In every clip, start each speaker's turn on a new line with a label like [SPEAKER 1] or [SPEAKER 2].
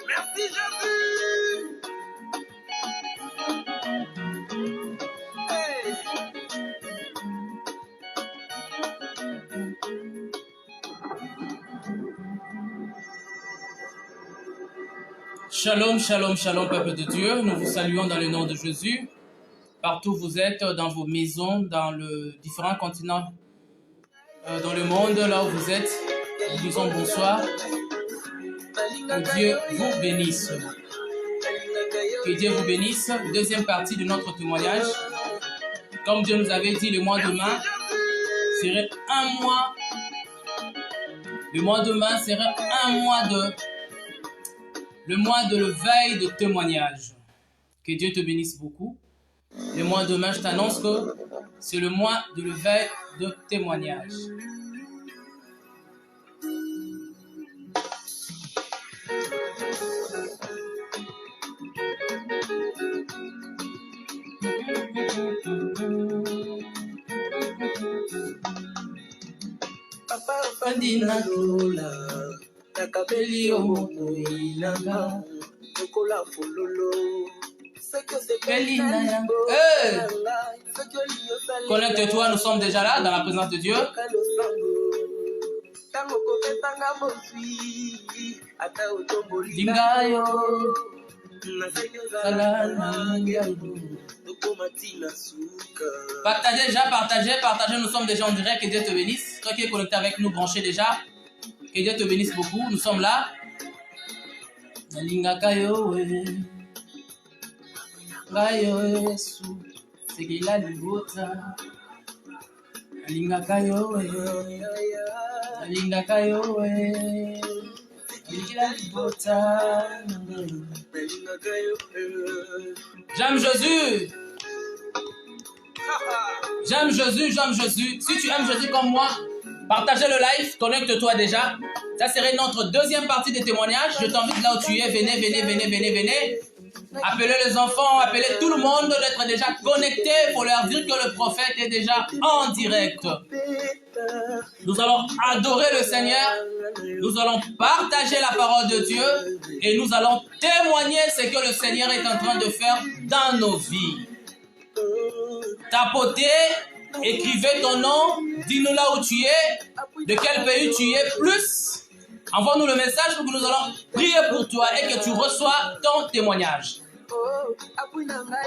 [SPEAKER 1] Merci Jésus. Hey.
[SPEAKER 2] Shalom, shalom, shalom, peuple de Dieu. Nous vous saluons dans le nom de Jésus. Partout où vous êtes, dans vos maisons, dans les différents continents, dans le monde, là où vous êtes, nous disons bonsoir. Que Dieu vous bénisse. Que Dieu vous bénisse. Deuxième partie de notre témoignage. Comme Dieu nous avait dit, le mois de mai serait un mois. Le mois de mai serait le mois de veille de témoignage. Que Dieu te bénisse beaucoup. Le mois de mai, je t'annonce que c'est le mois de veille de témoignage. Connecte-toi, nous sommes déjà là dans la présence de Dieu. Partagez, nous sommes déjà en direct. Que Dieu te bénisse. Toi qui es connecté avec nous, branché déjà. Que Dieu te bénisse beaucoup. Nous sommes là. J'aime Jésus. J'aime Jésus, j'aime Jésus. Si tu aimes Jésus comme moi, partagez le live, connecte-toi déjà. Ça serait notre deuxième partie des témoignages. Je t'invite là où tu es, venez. Appelez les enfants, appelez tout le monde d'être déjà connecté pour leur dire que le prophète est déjà en direct. Nous allons adorer le Seigneur, nous allons partager la parole de Dieu et nous allons témoigner ce que le Seigneur est en train de faire dans nos vies. Tapotez, écrivez ton nom, dis-nous là où tu es, de quel pays tu es, plus envoie-nous le message pour que nous allons prier pour toi et que tu reçois ton témoignage.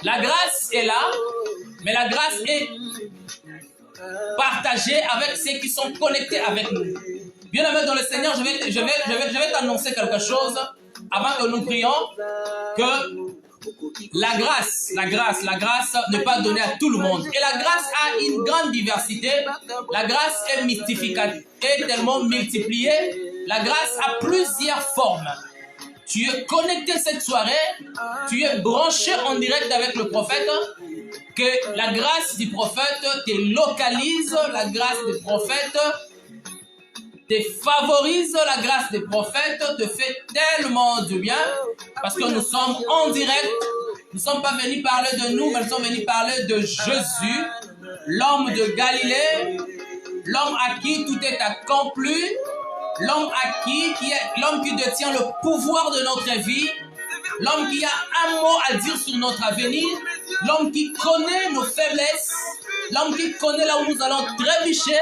[SPEAKER 2] La grâce est là, mais la grâce est partagée avec ceux qui sont connectés avec nous. Bien-aimé dans le Seigneur, je vais t'annoncer quelque chose avant que nous prions, que la grâce n'est pas donnée à tout le monde. Et la grâce a une grande diversité. La grâce est mystificative, est tellement multipliée. La grâce a plusieurs formes. Tu es connecté cette soirée, tu es branché en direct avec le prophète, que la grâce du prophète te localise, la grâce du prophète te favorise, la grâce des prophètes te fait tellement du bien, parce que nous sommes en direct, nous ne sommes pas venus parler de nous, mais nous sommes venus parler de Jésus, l'homme de Galilée, l'homme à qui tout est accompli, l'homme à l'homme qui détient le pouvoir de notre vie, l'homme qui a un mot à dire sur notre avenir, l'homme qui connaît nos faiblesses, l'homme qui connaît là où nous allons trébucher,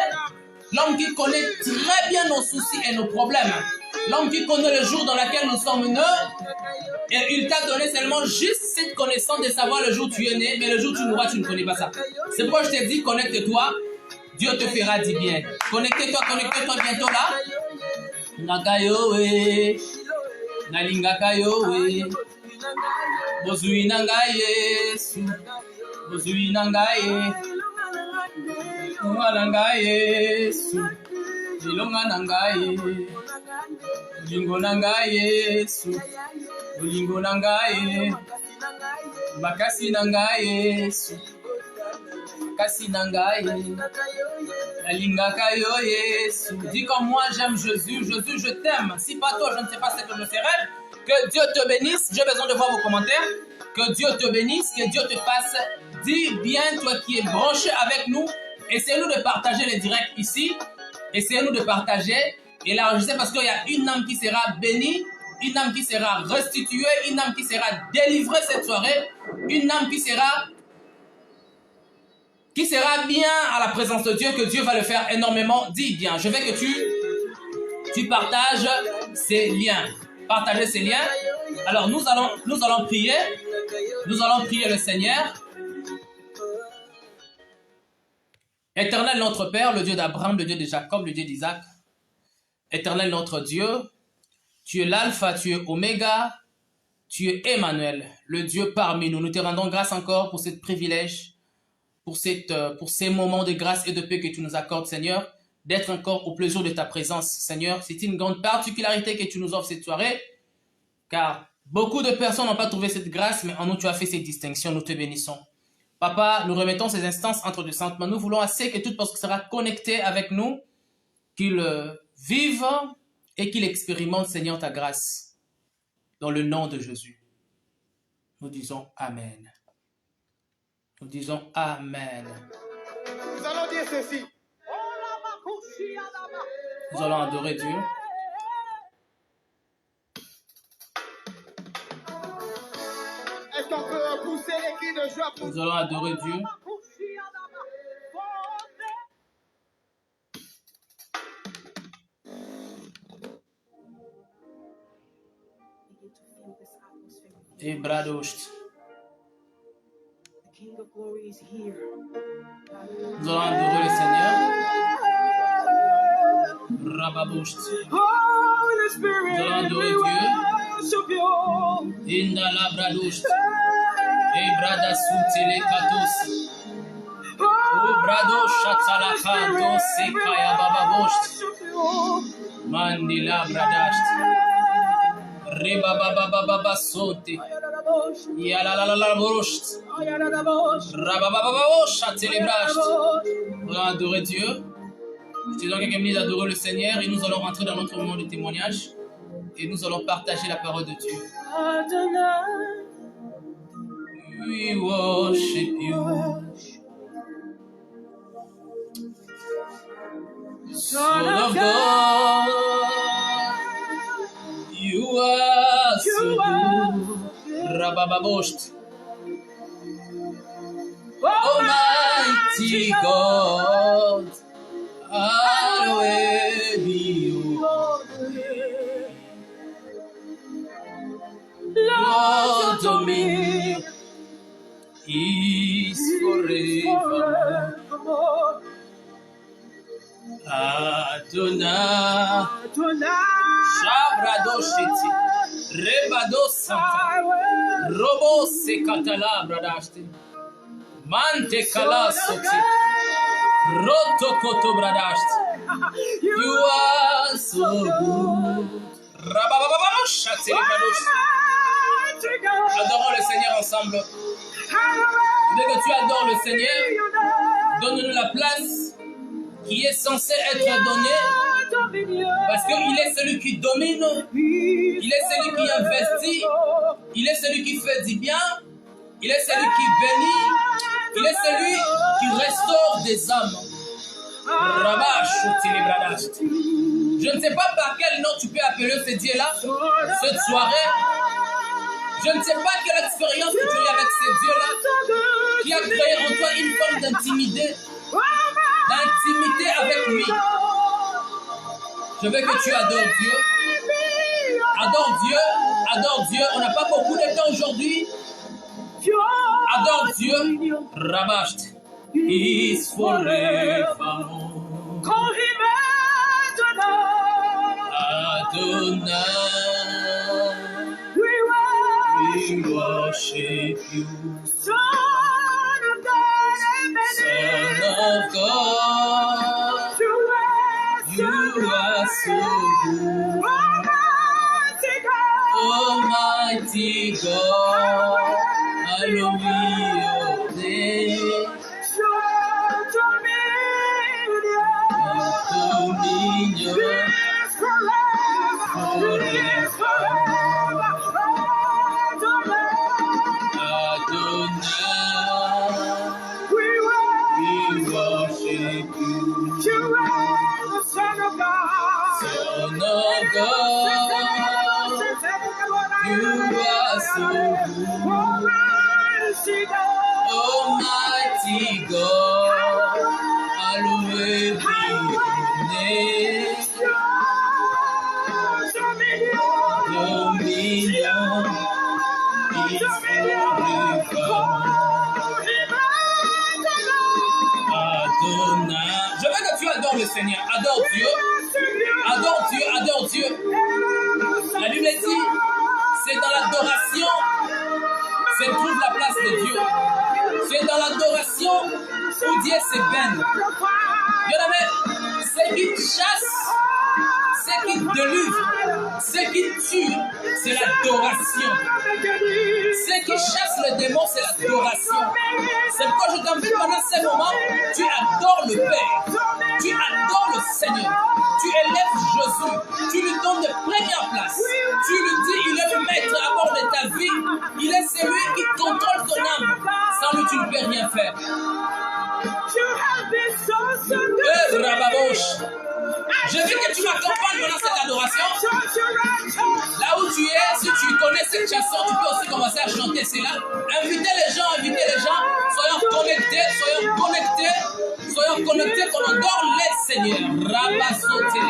[SPEAKER 2] l'homme qui connaît très bien nos soucis et nos problèmes, l'homme qui connaît le jour dans lequel nous sommes nés, et il t'a donné seulement juste cette connaissance de savoir le jour où tu es né, mais le jour où tu mourras, tu ne connais pas ça. C'est pourquoi je t'ai dit, connecte-toi, Dieu te fera du bien. Connecte-toi bientôt là. nalingaka yo we bozwi na ngai Yesu bozwi na ngai ilonga na ngai Yesu ilonga na ngai bolingo na ngai Yesu bolingo na ngai makasi na ngai Yesu makasi na ngai nalingaka yo Yesu. Dis comme moi j'aime Jésus, Jésus je t'aime. Si pas toi je ne sais pas ce que je serais. Que Dieu te bénisse. J'ai besoin de voir vos commentaires. Que Dieu te bénisse, que Dieu te fasse. Dis bien toi qui es branché avec nous. Essayez-nous de partager les directs ici. Essayez-nous de partager et l'enregistrer parce qu'il y a une âme qui sera bénie, une âme qui sera restituée, une âme qui sera délivrée cette soirée, une âme qui sera bien à la présence de Dieu, que Dieu va le faire énormément. Dis bien, je veux que tu partages ces liens. Partager ces liens. Alors nous allons prier. Nous allons prier le Seigneur. Éternel notre Père, le Dieu d'Abraham, le Dieu de Jacob, le Dieu d'Isaac. Éternel notre Dieu, tu es l'alpha, tu es oméga, tu es Emmanuel, le Dieu parmi nous. Nous te rendons grâce encore pour ce privilège, pour ces moments de grâce et de paix que tu nous accordes, Seigneur, d'être encore au plaisir de ta présence, Seigneur. C'est une grande particularité que tu nous offres cette soirée, car beaucoup de personnes n'ont pas trouvé cette grâce, mais en nous tu as fait cette distinction, nous te bénissons. Papa, nous remettons ces instances entre tes saintes mains. Nous voulons assez que toute personne sera connectée avec nous, qu'il vive et qu'il expérimente, Seigneur, ta grâce. Dans le nom de Jésus. Nous disons Amen. Nous disons Amen.
[SPEAKER 1] Nous allons dire ceci.
[SPEAKER 2] Nous allons adorer Dieu.
[SPEAKER 1] Est-ce qu'on peut pousser les cris de joie pour
[SPEAKER 2] Nous allons adorer Dieu. Et bradost. Nous allons adorer le Seigneur. Rababost. Nous allons adorer Dieu. Indala bradost. Et bradasut les katos. O brado shatala kanto sekaya bababost. Mandila bradast. Reba baba baba sote. Yalalala bost. Rababababosht, célébrasht. On va adorer Dieu. Je te donne quelques minutes d'adorer le Seigneur et nous allons rentrer dans notre moment de témoignage et nous allons partager la parole de Dieu. We worship you, Son of God. You are so good. Rabababosht. Almighty God, hallowed be your name. Lord dominion is forever. Adonai, Shabradoshiti, Rebadosata, Robose Katala Bradashti. Mante kalasoti, roto koto bradashti. You are so good. Rababababosha célébradoshti. Adorons le Seigneur ensemble. Dès que tu adores le Seigneur, donne-nous la place qui est censée être donnée. Parce qu'il est celui qui domine, il est celui qui investit, il est celui qui fait du bien, il est celui qui bénit. Il est celui qui restaure des âmes. Je ne sais pas par quel nom tu peux appeler ce Dieu-là, cette soirée. Je ne sais pas quelle expérience que tu as eu avec ce Dieu-là, qui a créé en toi une forme d'intimité avec lui. Je veux que tu adores Dieu. Adore Dieu, adore Dieu. On n'a pas beaucoup de temps aujourd'hui. Adore Dieu. Rabasht is forever.
[SPEAKER 1] Call him Adonai.
[SPEAKER 2] Adonai. worship you,
[SPEAKER 1] Son of God,
[SPEAKER 2] Son of God.
[SPEAKER 1] you
[SPEAKER 2] You are so good,
[SPEAKER 1] Almighty
[SPEAKER 2] Almighty
[SPEAKER 1] God,
[SPEAKER 2] God. Hallowed be your name,
[SPEAKER 1] your
[SPEAKER 2] dominion
[SPEAKER 1] dominion is forever, is forever.
[SPEAKER 2] Adonai.
[SPEAKER 1] We
[SPEAKER 2] We
[SPEAKER 1] worship
[SPEAKER 2] worship you,
[SPEAKER 1] you, are the Son of God.
[SPEAKER 2] Son of God. You are so good, Almighty God. Hallowed be your name, dominion is forever. Adonai. Je veux que tu adores le Seigneur. Adore Dieu. Adore Dieu. Adore Dieu. La Bible dit, c'est dans l'adoration se trouve la place de Dieu. C'est dans l'adoration où Dieu se baigne. Bien-aimé, ce qui chasse, ce qui délivre, ce qui tue, c'est l'adoration. Ce qui chasse le démon, c'est l'adoration. C'est pourquoi je t'invite pendant ces moments, tu adores le Père, tu adores le Seigneur, tu élèves Jésus, tu lui donnes de première place. Tu lui dis, il est le maître à bord de ta vie, il est celui qui contrôle ton âme. Sans lui, tu ne peux rien faire. Je veux que tu m'accompagnes pendant cette adoration. Là où tu es, si tu connais cette chanson, tu peux aussi commencer à chanter cela. Invitez les gens. Soyons connectés, soyons connectés qu'on adore les seigneurs. Rabasote,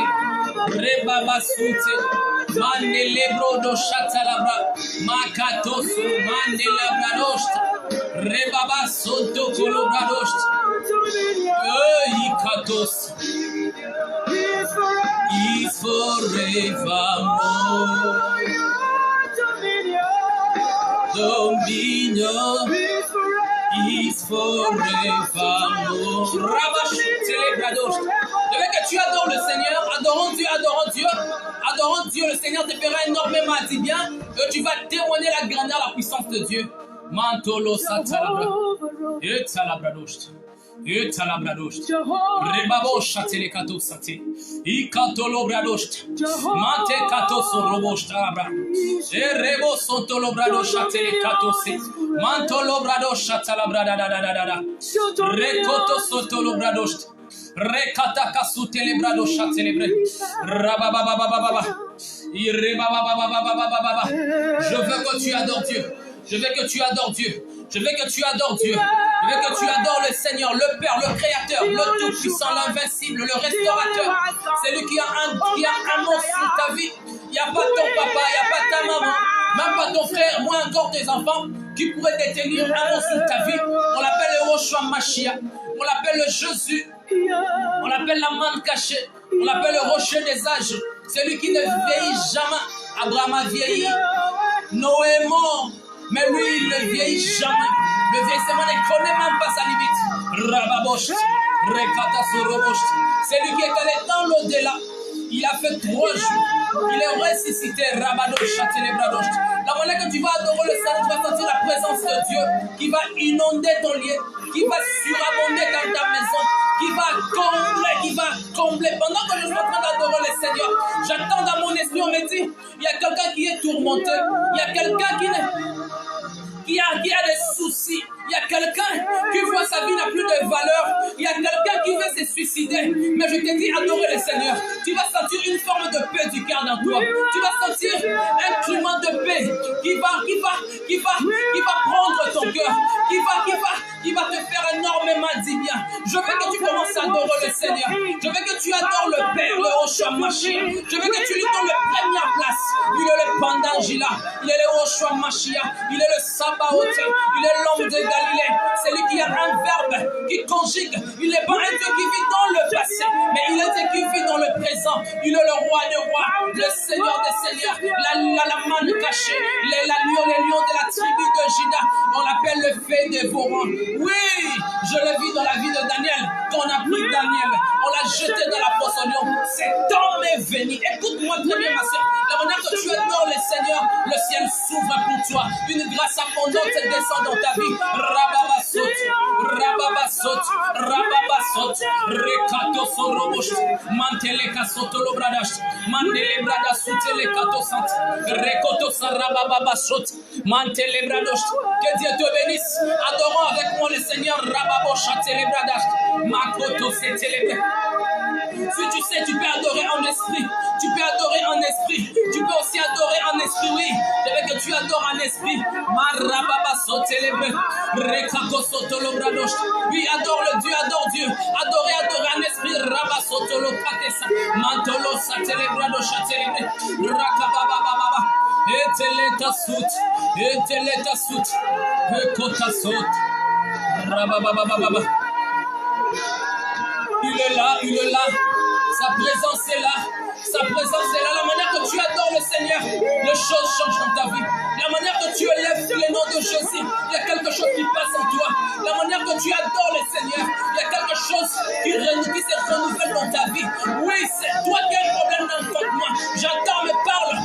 [SPEAKER 2] Rebabasote, Mandelebro do Chatalabra, Makatosu, Mandelabradost, Rebabasoto Colobradost, Ikatos. Is forevermore. Dominion is forevermore. Rabash célébrados. Je veux que tu adores le Seigneur. Adorons Dieu, adorons Dieu. Adorons Dieu. Le Seigneur te fera énormément à dire bien. Et tu vas témoigner la grandeur, la puissance de Dieu. Mantolo satalabra. Et talabrados. Et talabrados. Rebabosha telekato sate. Ikatolobrados. Mante katoso robostabra. E rebo sontolobrados telekato se. Mantolobrados talabra da da da da da. Rekoto sotolobrados. Rekata kasu telebrados celebre. Rababababababa. Irebabababababa. Je veux que tu adores Dieu. Je veux que tu adores Dieu. Je veux que tu adores Dieu. Je veux que tu adores le Seigneur, le Père, le Créateur, le Tout-Puissant, l'Invincible, le Restaurateur. C'est lui qui a un nom sur ta vie. Il n'y a pas ton papa, il n'y a pas ta maman, même pas ton frère, moins encore tes enfants, qui pourraient détenir un nom sur ta vie. On l'appelle le Roshua Mashiach. On l'appelle le Jésus. On l'appelle la manne cachée. On l'appelle le rocher des âges. Celui qui ne vieillit jamais. Abraham a vieilli. Noé est mort. Mais lui, il ne vieillit jamais. Le vieillissement ne connaît même pas sa limite. Rababosh, Rekata Sorobosh. C'est lui qui est allé dans l'au-delà. Il a fait 3 jours. Il est ressuscité. Rabadosh, Chatelebradosh. La manière que tu vas adorer le Seigneur, tu vas sentir la présence de Dieu qui va inonder ton lieu, qui va surabonder dans ta maison, qui va combler. Pendant que je suis en train d'adorer le Seigneur, j'attends dans mon esprit, on me dit, il y a quelqu'un qui est tourmenté, il y a quelqu'un qui a des soucis, il y a quelqu'un qui voit sa vie n'a plus de valeur, il y a quelqu'un qui veut se suicider, mais je te dis, adorer le Seigneur, tu vas sentir une forme de paix du cœur dans toi, tu vas sentir un climat de paix qui va prendre ton cœur, qui va te faire énormément du bien. Je veux que tu commences à adorer le Seigneur, je veux que tu adores le Père, le Roshua Mashiach, je veux que tu lui donnes la première place. Il est le Pandangila, il est le Roshua Mashiach, il est le Sabaoth, il est l'homme de Galilée, c'est lui qui a un verbe qui conjugue. Il n'est pas un Dieu qui vit dans le passé, mais il est un Dieu qui vit dans le présent. puissant. Il est le roi des rois, le Seigneur des seigneurs, la manne cachée, les lions de la tribu de Juda. On l'appelle le fait dévorant. Oui, je le vis dans la vie de Daniel. Quand on a pris Daniel, on l'a jeté dans la fosse au lion. Cet homme est venu. Écoute-moi très bien, ma soeur. La manière que tu adores le Seigneur, le ciel s'ouvre pour toi. Une grâce abondante descend dans ta vie. Rababasot, Rababasot, Rababasot, Rekato Sorobosh, Mantele Kasoto Lobradash, Mandele Bradasute le Katosant, Rekoto Sarababasot, Mantele Bradosh. Que Dieu te bénisse. Adorons avec moi le Seigneur. Rababosha Telebradash, Makoto se célébrer. Si tu sais, tu peux adorer en esprit. Tu peux adorer en esprit. Tu peux aussi adorer en esprit, oui. Je veux que tu adores en esprit. Marababa célébrer. Rekako sotolo bradosh. Oui, adore le Dieu, adore Dieu. Adorer en esprit. Rabba sotolo katesa. Mantolo sa célébradosh a célébrer. Rakababa baba. Eteleta sout. Eteleta sout. Ekota sout. Rababa baba. Il est là, il est là. Sa présence est là. Sa présence est là. La manière que tu adores le Seigneur, les choses changent dans ta vie. La manière que tu élèves le nom de Jésus, il y a quelque chose qui passe en toi. La manière que tu adores le Seigneur, il y a quelque chose qui se renouvelle dans ta vie. Oui, c'est toi qui as un problème d'enfantement. J'entends me parle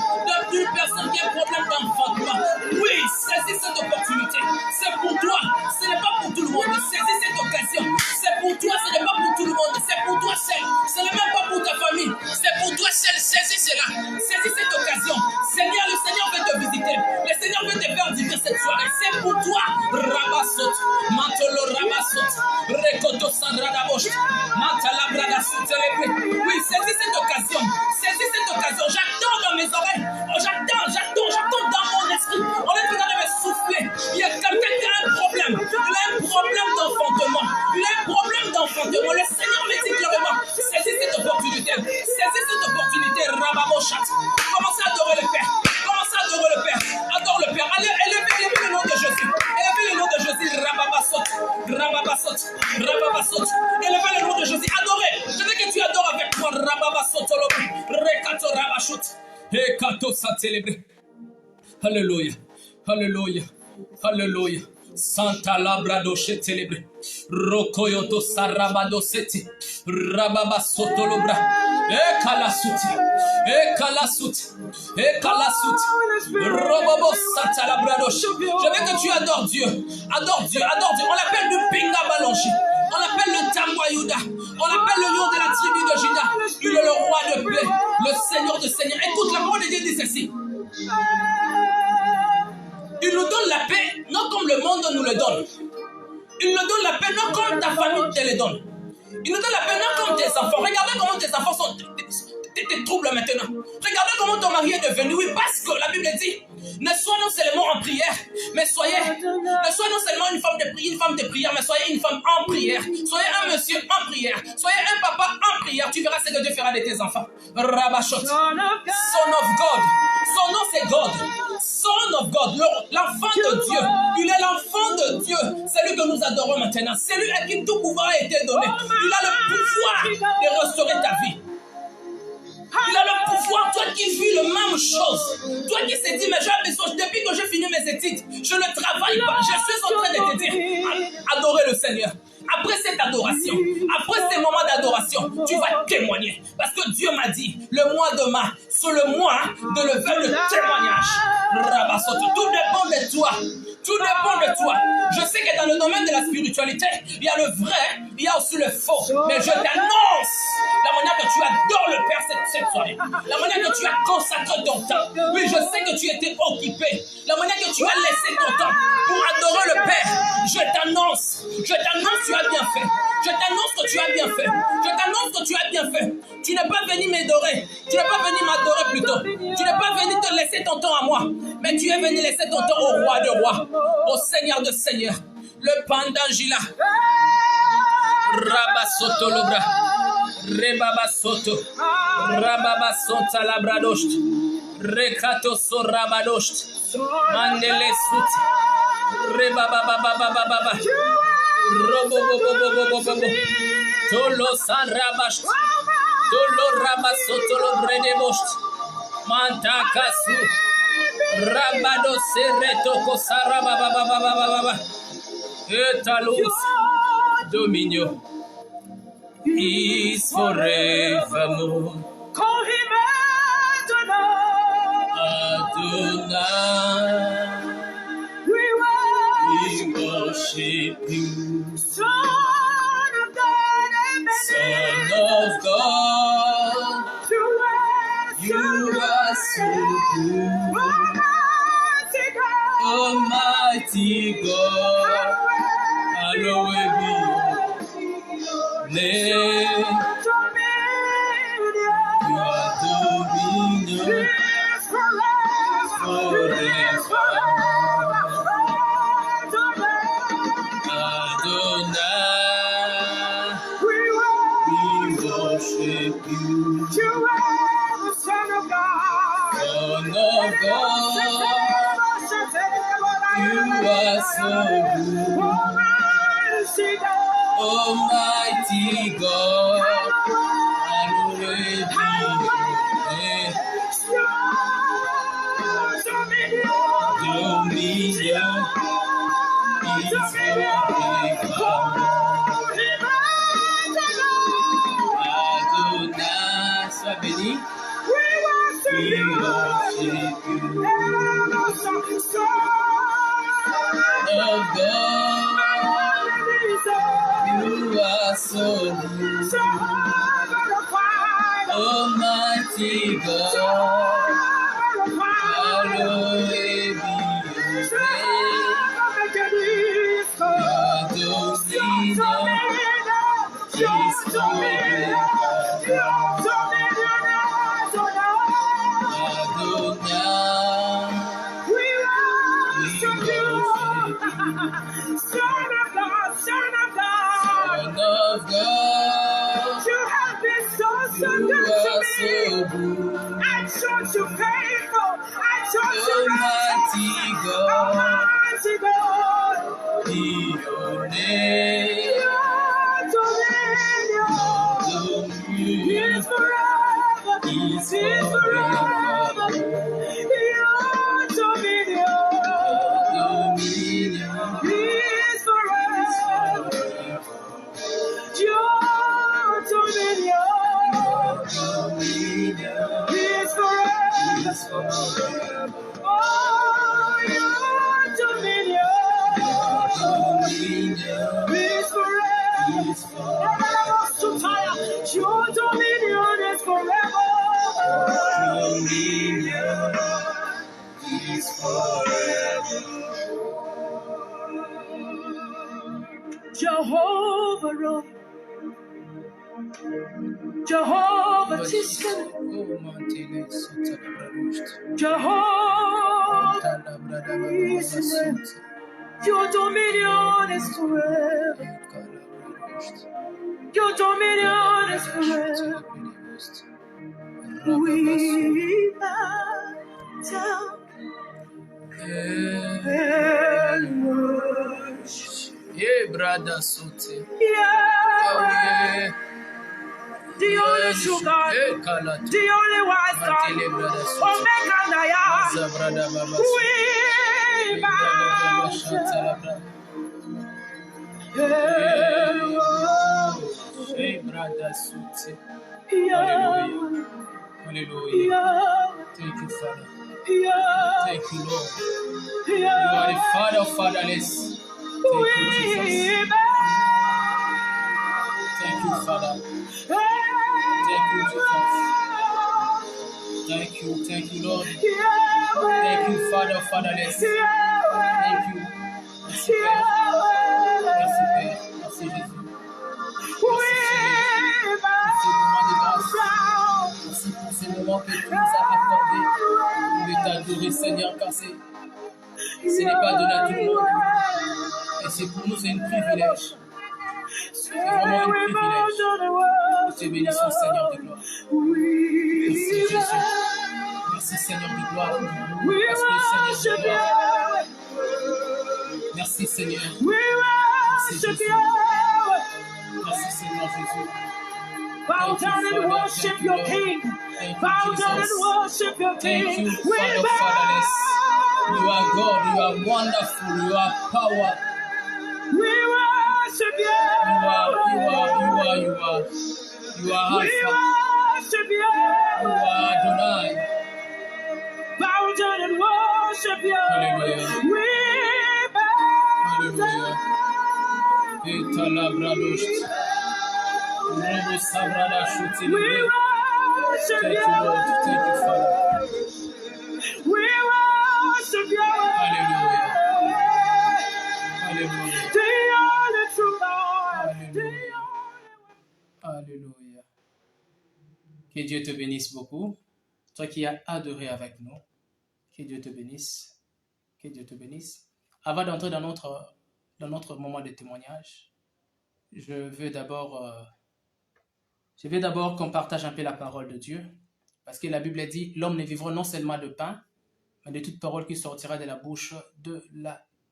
[SPEAKER 2] d'une personne qui a un problème d'enfantement. Oui, saisis cette opportunité. C'est pour toi. Ce n'est pas pour tout le monde. Saisis cette occasion. C'est pour toi, ce n'est pas pour tout le monde. C'est pour toi seul. Ce n'est même pas pour ta famille. C'est pour toi seul. Saisis cela. Saisis cette occasion. Seigneur, le Seigneur veut te visiter. Le Seigneur veut te faire vivre cette soirée. C'est pour toi. Rabasot. Mantolo Rabasot. Rekoto Sandradabosh. Mantala Bradasot. Oui, saisis cette occasion. Saisis cette occasion. J'attends dans mes oreilles. Oh, j'attends dans mon esprit. On est en train de me souffler. Il y a quelqu'un qui a un problème. Il a un problème d'enfantement. Il a un problème d'enfantement. Le Seigneur me dit clairement, saisis cette opportunité. Saisis cette opportunité. Rababoshat. Commencez à adorer le Père. Commencez à adorer le Père. Adore le Père. Allez, élevez le nom de Jésus. Élevez le nom de Jésus. Rababasot. Rababasot. Rababasot. Élevez le nom de Jésus. Adorez. Je veux que tu adores avec moi. Rababasot. Rekato Rabashut. Ekato sa célébrer. Alléluia. Alléluia. Alléluia. Santa Labrado célébrer. Rokoyoto Sarabado Seti. Rababa Sotolobra. Ekalasuti. Ekalasuti. Ekalasuti. Robobo Santa Labrado. Je veux que tu adores Dieu. Adore Dieu. Adore Dieu. On l'appelle le Pinga Balonchi. On l'appelle le Tamboyuda. On l'appelle le lion de la tribu de Juda. Il est le roi de paix. Le Seigneur de Seigneur. Écoute, la parole de Dieu dit ceci. Il nous donne la paix, non comme le monde nous le donne. Il nous donne la paix, non comme ta famille te le donne. Il nous donne la paix, non comme tes enfants. Regardez comment tes enfants sont tes troubles maintenant. Regardez comment ton mari est devenu. Oui, parce que la Bible dit, ne sois non seulement en prière, mais ne soyez non seulement une femme de prière, mais soyez une femme en prière. Soyez un monsieur en prière. Soyez un papa en prière. Tu verras ce que Dieu fera de tes enfants. Rabashot. Son of God. Son nom c'est God. Son of God. L'enfant de Dieu. Il est l'enfant de Dieu. C'est lui que nous adorons maintenant. C'est lui à qui tout pouvoir a été donné. Il a le pouvoir de restaurer ta vie. Il a le pouvoir, toi qui vis la même chose. Toi qui se dis, mais j'ai besoin, depuis que j'ai fini mes études, je ne travaille pas. Je suis en train de te dire, adorer le Seigneur. Après cette adoration, après ces moments d'adoration, tu vas témoigner. Parce que Dieu m'a dit, le mois de mars, c'est le mois de lever le témoignage. Tout dépend de toi. Tout dépend de toi. Je sais que dans le domaine de la spiritualité, il y a le vrai, il y a aussi le faux. Mais je t'annonce la manière que tu adores le Père cette soirée. La manière que tu as consacré ton temps. Oui, je sais que tu étais occupé. La manière que tu as laissé ton temps pour adorer le Père. Je t'annonce, tu as bien fait. Je t'annonce que tu as bien fait. Je t'annonce que tu as bien fait. Tu n'es pas venu m'adorer. Tu n'es pas venu m'adorer plutôt. Tu n'es pas venu te laisser ton temps à moi. Mais tu es venu laisser ton temps au roi de rois. Au Seigneur de seigneurs. Le Pandangila. Rabasoto Lobra. Rebabasoto. Rababasota Labradost. Rekato Sorabadost. Mandele Sut. Rebababababababa. Robobobobobobobo. Tolo Sanrabash. Tolo Ramasoto lo Bredebost. Mantakasu. Rabado Sereto Kosaraba Baba Baba Baba. Etalus. Dominion is forevermore.
[SPEAKER 1] Call him
[SPEAKER 2] Adonai.
[SPEAKER 1] We
[SPEAKER 2] Worship you,
[SPEAKER 1] Son of God,
[SPEAKER 2] Son of God. You are so good, Almighty God. Hallowed be your name. Your dominion forever. Adonai, we worship you.
[SPEAKER 1] You are the Son of God.
[SPEAKER 2] Son of God, you are so good. Almighty God, hallowed be your name. Dominion is forever. Adonai, sois béni. We worship you. Oh God, you are so good. Almighty God, hallowed be your name. Your dominion is forever. Adonai, we worship you.
[SPEAKER 1] Son of God, Son of God.
[SPEAKER 2] Son of God,
[SPEAKER 1] You have been so
[SPEAKER 2] you
[SPEAKER 1] good to
[SPEAKER 2] are
[SPEAKER 1] me.
[SPEAKER 2] so good.
[SPEAKER 1] I chose you faithful. I chose you
[SPEAKER 2] Almighty God,
[SPEAKER 1] Almighty God.
[SPEAKER 2] be your name.
[SPEAKER 1] Your dominion is forever.
[SPEAKER 2] Is
[SPEAKER 1] Is forever. Your dominion is forever. Your dominion is forever. Oh, your dominion is forever. Your dominion is forever.
[SPEAKER 2] Is forever.
[SPEAKER 1] Jehovah Roy, Jehovah Tiskanu, Jehovah Israel. Your dominion is forever. Your dominion is forever. We bow down and worship
[SPEAKER 2] Yeah, brother Sote.
[SPEAKER 1] Yahweh, the only true God, the only wise God, Omega and I am. We bow down.
[SPEAKER 2] Hey, brother Sote.
[SPEAKER 1] Yahweh,
[SPEAKER 2] Hallelujah.
[SPEAKER 1] Yahweh,
[SPEAKER 2] Thank you, Father.
[SPEAKER 1] Yahweh,
[SPEAKER 2] Thank you, Lord. You are the Father of fatherless. Thank you, Jesus. Thank you, Father. Thank you, Jesus. Thank you, Lord. Thank you, Father of fatherless. Thank you. Merci, Père. Merci, Père. Merci, Jésus. Merci, Seigneur. Merci, moment de grâce. Merci pour ces moments que tu nous as accordés de t'adorer, Seigneur, car ce n'est pas donné à tout le monde. Et c'est pour nous, c'est un privilège. C'est vraiment un privilège. Nous te bénissons, Seigneur de gloire. Merci, Jésus. Merci, Seigneur de gloire. Parce que, Seigneur de gloire. Merci, Seigneur. Merci, Jésus. Merci, Seigneur Jésus.
[SPEAKER 3] Bow down and worship your King. Bow down and worship your King.
[SPEAKER 2] Thank you,
[SPEAKER 3] We
[SPEAKER 2] Father
[SPEAKER 3] bow.
[SPEAKER 2] Fatherless. You are God, you are wonderful, you are power.
[SPEAKER 3] We worship you.
[SPEAKER 2] You are
[SPEAKER 3] We
[SPEAKER 2] Alpha.
[SPEAKER 3] worship you.
[SPEAKER 2] You are Adonai.
[SPEAKER 3] Bow down and worship you.
[SPEAKER 2] Hallelujah.
[SPEAKER 3] We bow
[SPEAKER 2] Hallelujah.
[SPEAKER 3] down.
[SPEAKER 2] Etalabradosh. Robo sabrada shuti
[SPEAKER 3] We
[SPEAKER 2] libre.
[SPEAKER 3] worship
[SPEAKER 2] Thank
[SPEAKER 3] you.
[SPEAKER 2] you, Lord. Thank you, Father.
[SPEAKER 3] We worship you.
[SPEAKER 2] Hallelujah. Hallelujah.
[SPEAKER 3] The only true God. The
[SPEAKER 2] Hallelujah.
[SPEAKER 3] only
[SPEAKER 2] Alléluia. Que Dieu te bénisse beaucoup. Toi qui as adoré avec nous. Que Dieu te bénisse. Que Dieu te bénisse. Avant d'entrer dans notre moment de témoignage, je veux d'abord qu'on partage un peu la parole de Dieu. Parce que la Bible dit, l'homme ne vivra non seulement de pain, mais de toute parole qui sortira de la bouche de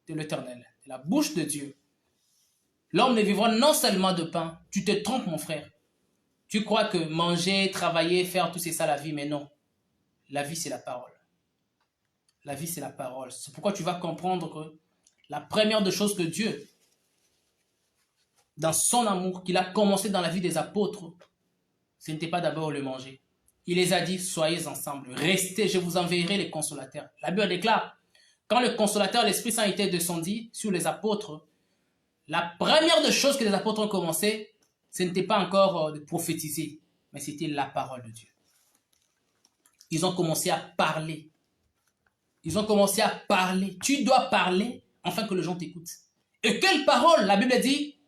[SPEAKER 2] l'Éternel, de la bouche de Dieu. L'homme ne vivra non seulement de pain. Tu te trompes, mon frère. Tu crois que manger, travailler, faire tout c'est ça la vie, mais non. La vie, c'est la parole. La vie, c'est la parole. C'est pourquoi tu vas comprendre que la première des choses que Dieu, dans son amour, qu'il a commencé dans la vie des apôtres, ce n'était pas d'abord le manger. Il les a dit, soyez ensemble, restez, je vous enverrai les consolateurs. La Bible déclare, quand le consolateur, l'Esprit Saint était descendu sur les apôtres, la première des choses que les apôtres ont commencé, ce n'était pas encore de prophétiser, mais c'était la parole de Dieu. Ils ont commencé à parler. Ils ont commencé à parler. Tu dois parler afin que les gens t'écoutent. Et quelle parole? La Bible dit,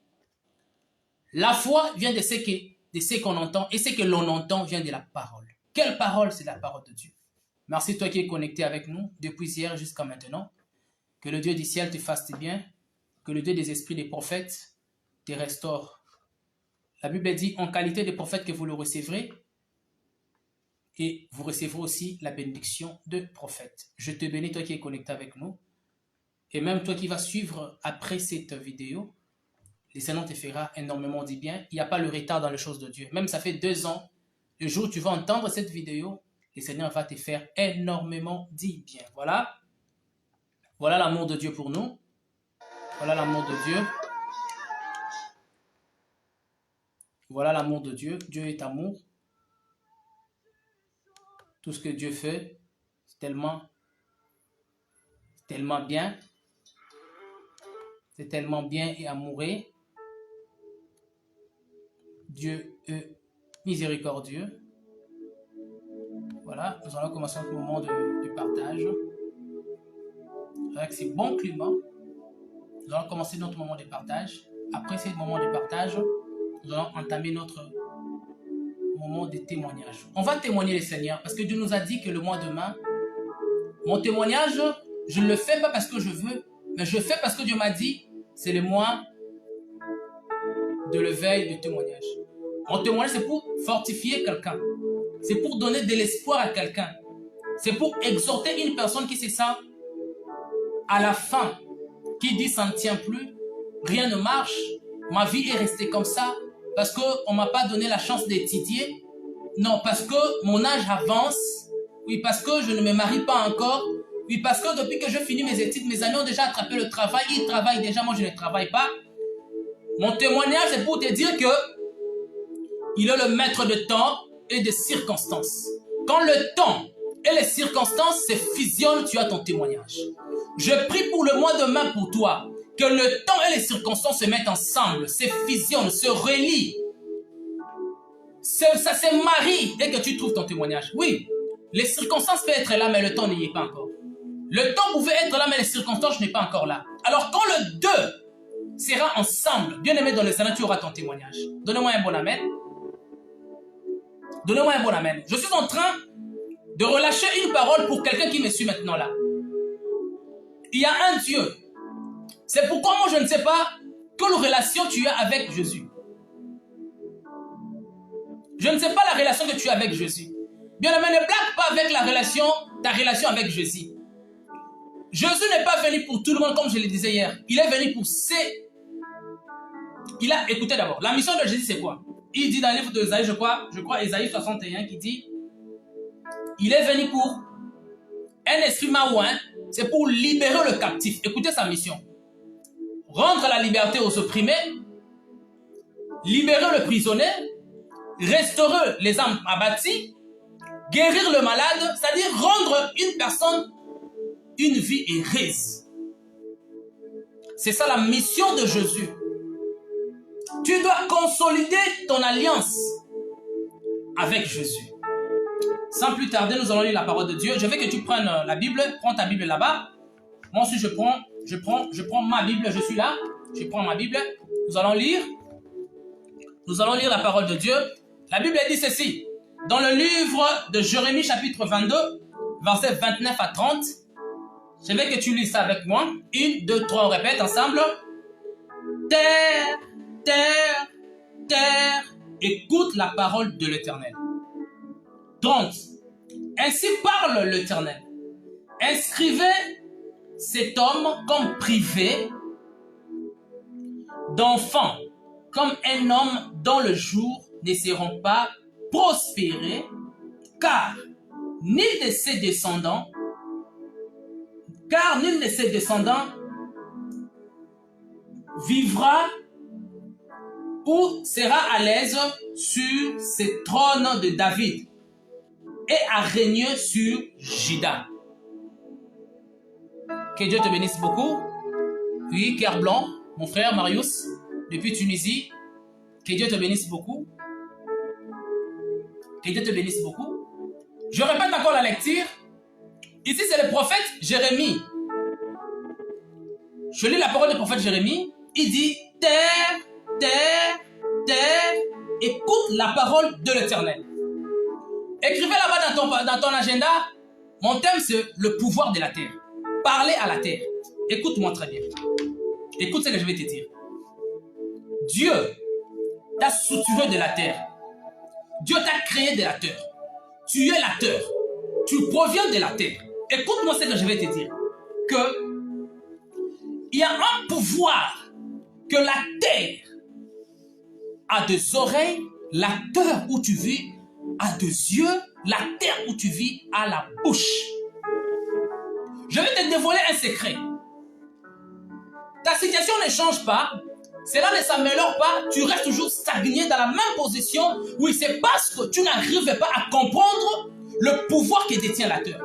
[SPEAKER 2] la foi vient de ce qu'on entend et ce que l'on entend vient de la parole. Quelle parole? C'est la parole de Dieu. Merci toi qui es connecté avec nous depuis hier jusqu'à maintenant. Que le Dieu du ciel te fasse du bien. Que le Dieu des esprits des prophètes te restaure. La Bible dit en qualité de prophète que vous le recevrez et vous recevrez aussi la bénédiction de prophète. Je te bénis toi qui es connecté avec nous et même toi qui vas suivre après cette vidéo. Le Seigneur te fera énormément du bien. Il n'y a pas le retard dans les choses de Dieu. Même ça fait 2 ans, le jour où tu vas entendre cette vidéo, le Seigneur va te faire énormément du bien. Voilà. Voilà l'amour de Dieu pour nous. Voilà l'amour de Dieu. Voilà l'amour de Dieu. Dieu est amour. Tout ce que Dieu fait, c'est tellement bien. C'est tellement bien et amoureux. Dieu est miséricordieux. Voilà, nous allons commencer notre moment de partage. Avec ces bons climats, nous allons commencer notre moment de partage. Après ce moment de partage, nous allons entamer notre moment de témoignage. On va témoigner le Seigneur parce que Dieu nous a dit que le mois demain, mon témoignage, je ne le fais pas parce que je veux, mais je le fais parce que Dieu m'a dit, c'est le mois de l'éveil de témoignage. Mon témoignage, c'est pour fortifier quelqu'un. C'est pour donner de l'espoir à quelqu'un. C'est pour exhorter une personne qui se sent à la fin, qui dit ça ne tient plus, rien ne marche, ma vie est restée comme ça, parce qu'on ne m'a pas donné la chance d'étudier. Non, parce que mon âge avance. Oui, parce que je ne me marie pas encore. Oui, parce que depuis que je finis mes études, mes amis ont déjà attrapé le travail. Ils travaillent déjà, moi je ne travaille pas. Mon témoignage, c'est pour te dire que il est le maître de temps et de circonstances. Quand le temps et les circonstances se fusionnent, tu as ton témoignage. Je prie pour le mois demain pour toi, que le temps et les circonstances se mettent ensemble, se fusionnent, se relient. Ça se marie dès que tu trouves ton témoignage. Oui, les circonstances peuvent être là, mais le temps n'y est pas encore. Le temps pouvait être là, mais les circonstances n'est pas encore là. Alors quand le 2 sera ensemble, bien aimé dans le Seigneur, tu auras ton témoignage. Donnez-moi un bon amen. Donnez-moi un bon amen. Je suis en train de relâcher une parole pour quelqu'un qui me suit maintenant là. Il y a un Dieu. C'est pourquoi moi je ne sais pas quelle relation tu as avec Jésus. Je ne sais pas la relation que tu as avec Jésus. Bien aimé, ne blague pas avec ta relation avec Jésus. Jésus n'est pas venu pour tout le monde comme je le disais hier. Il est venu pour écoutez d'abord, la mission de Jésus c'est quoi? il dit dans le livre d'Ésaïe, je crois Ésaïe 61, qui dit, il est venu pour un esprit maouin, c'est pour libérer le captif. Écoutez sa mission. Rendre la liberté aux opprimés, libérer le prisonnier, restaurer les âmes abattues, guérir le malade, c'est-à-dire rendre une personne une vie heureuse. C'est ça la mission de Jésus. Tu dois consolider ton alliance avec Jésus. Sans plus tarder, nous allons lire la parole de Dieu. Je veux que tu prennes la Bible. Prends ta Bible là-bas. Moi aussi, je prends ma Bible. Je suis là. Je prends ma Bible. Nous allons lire la parole de Dieu. La Bible dit ceci. Dans le livre de Jérémie, chapitre 22, versets 29 à 30. Je veux que tu lis ça avec moi. 1, 2, 3, on répète ensemble. Terre, terre, terre, écoute la parole de l'Éternel. 30. Ainsi parle l'Éternel. Inscrivez cet homme comme privé d'enfants, comme un homme dont le jour ne seront pas prospérés, car nul de ses descendants vivra ou sera à l'aise sur ce trône de David et à régner sur Juda. Que Dieu te bénisse beaucoup. Oui, Cœur Blanc, mon frère Marius, depuis Tunisie. Que Dieu te bénisse beaucoup. Que Dieu te bénisse beaucoup. Je répète encore la lecture. Ici, c'est le prophète Jérémie. Je lis la parole du prophète Jérémie. Il dit, terre, terre, terre, écoute la parole de l'Éternel. Écrivez là-bas dans ton agenda, mon thème c'est le pouvoir de la terre. Parlez à la terre. Écoute-moi très bien. Écoute ce que je vais te dire. Dieu t'a souturé de la terre. Dieu t'a créé de la terre. Tu es la terre. Tu proviens de la terre. Écoute-moi ce que je vais te dire. Que il y a un pouvoir que la terre a des oreilles, la terre où tu vis a des yeux, la terre où tu vis a la bouche. Je vais te dévoiler un secret. Ta situation ne change pas, cela ne s'améliore pas, tu restes toujours stagné dans la même position. Oui, c'est parce que tu n'arrives pas à comprendre le pouvoir qui détient la terre.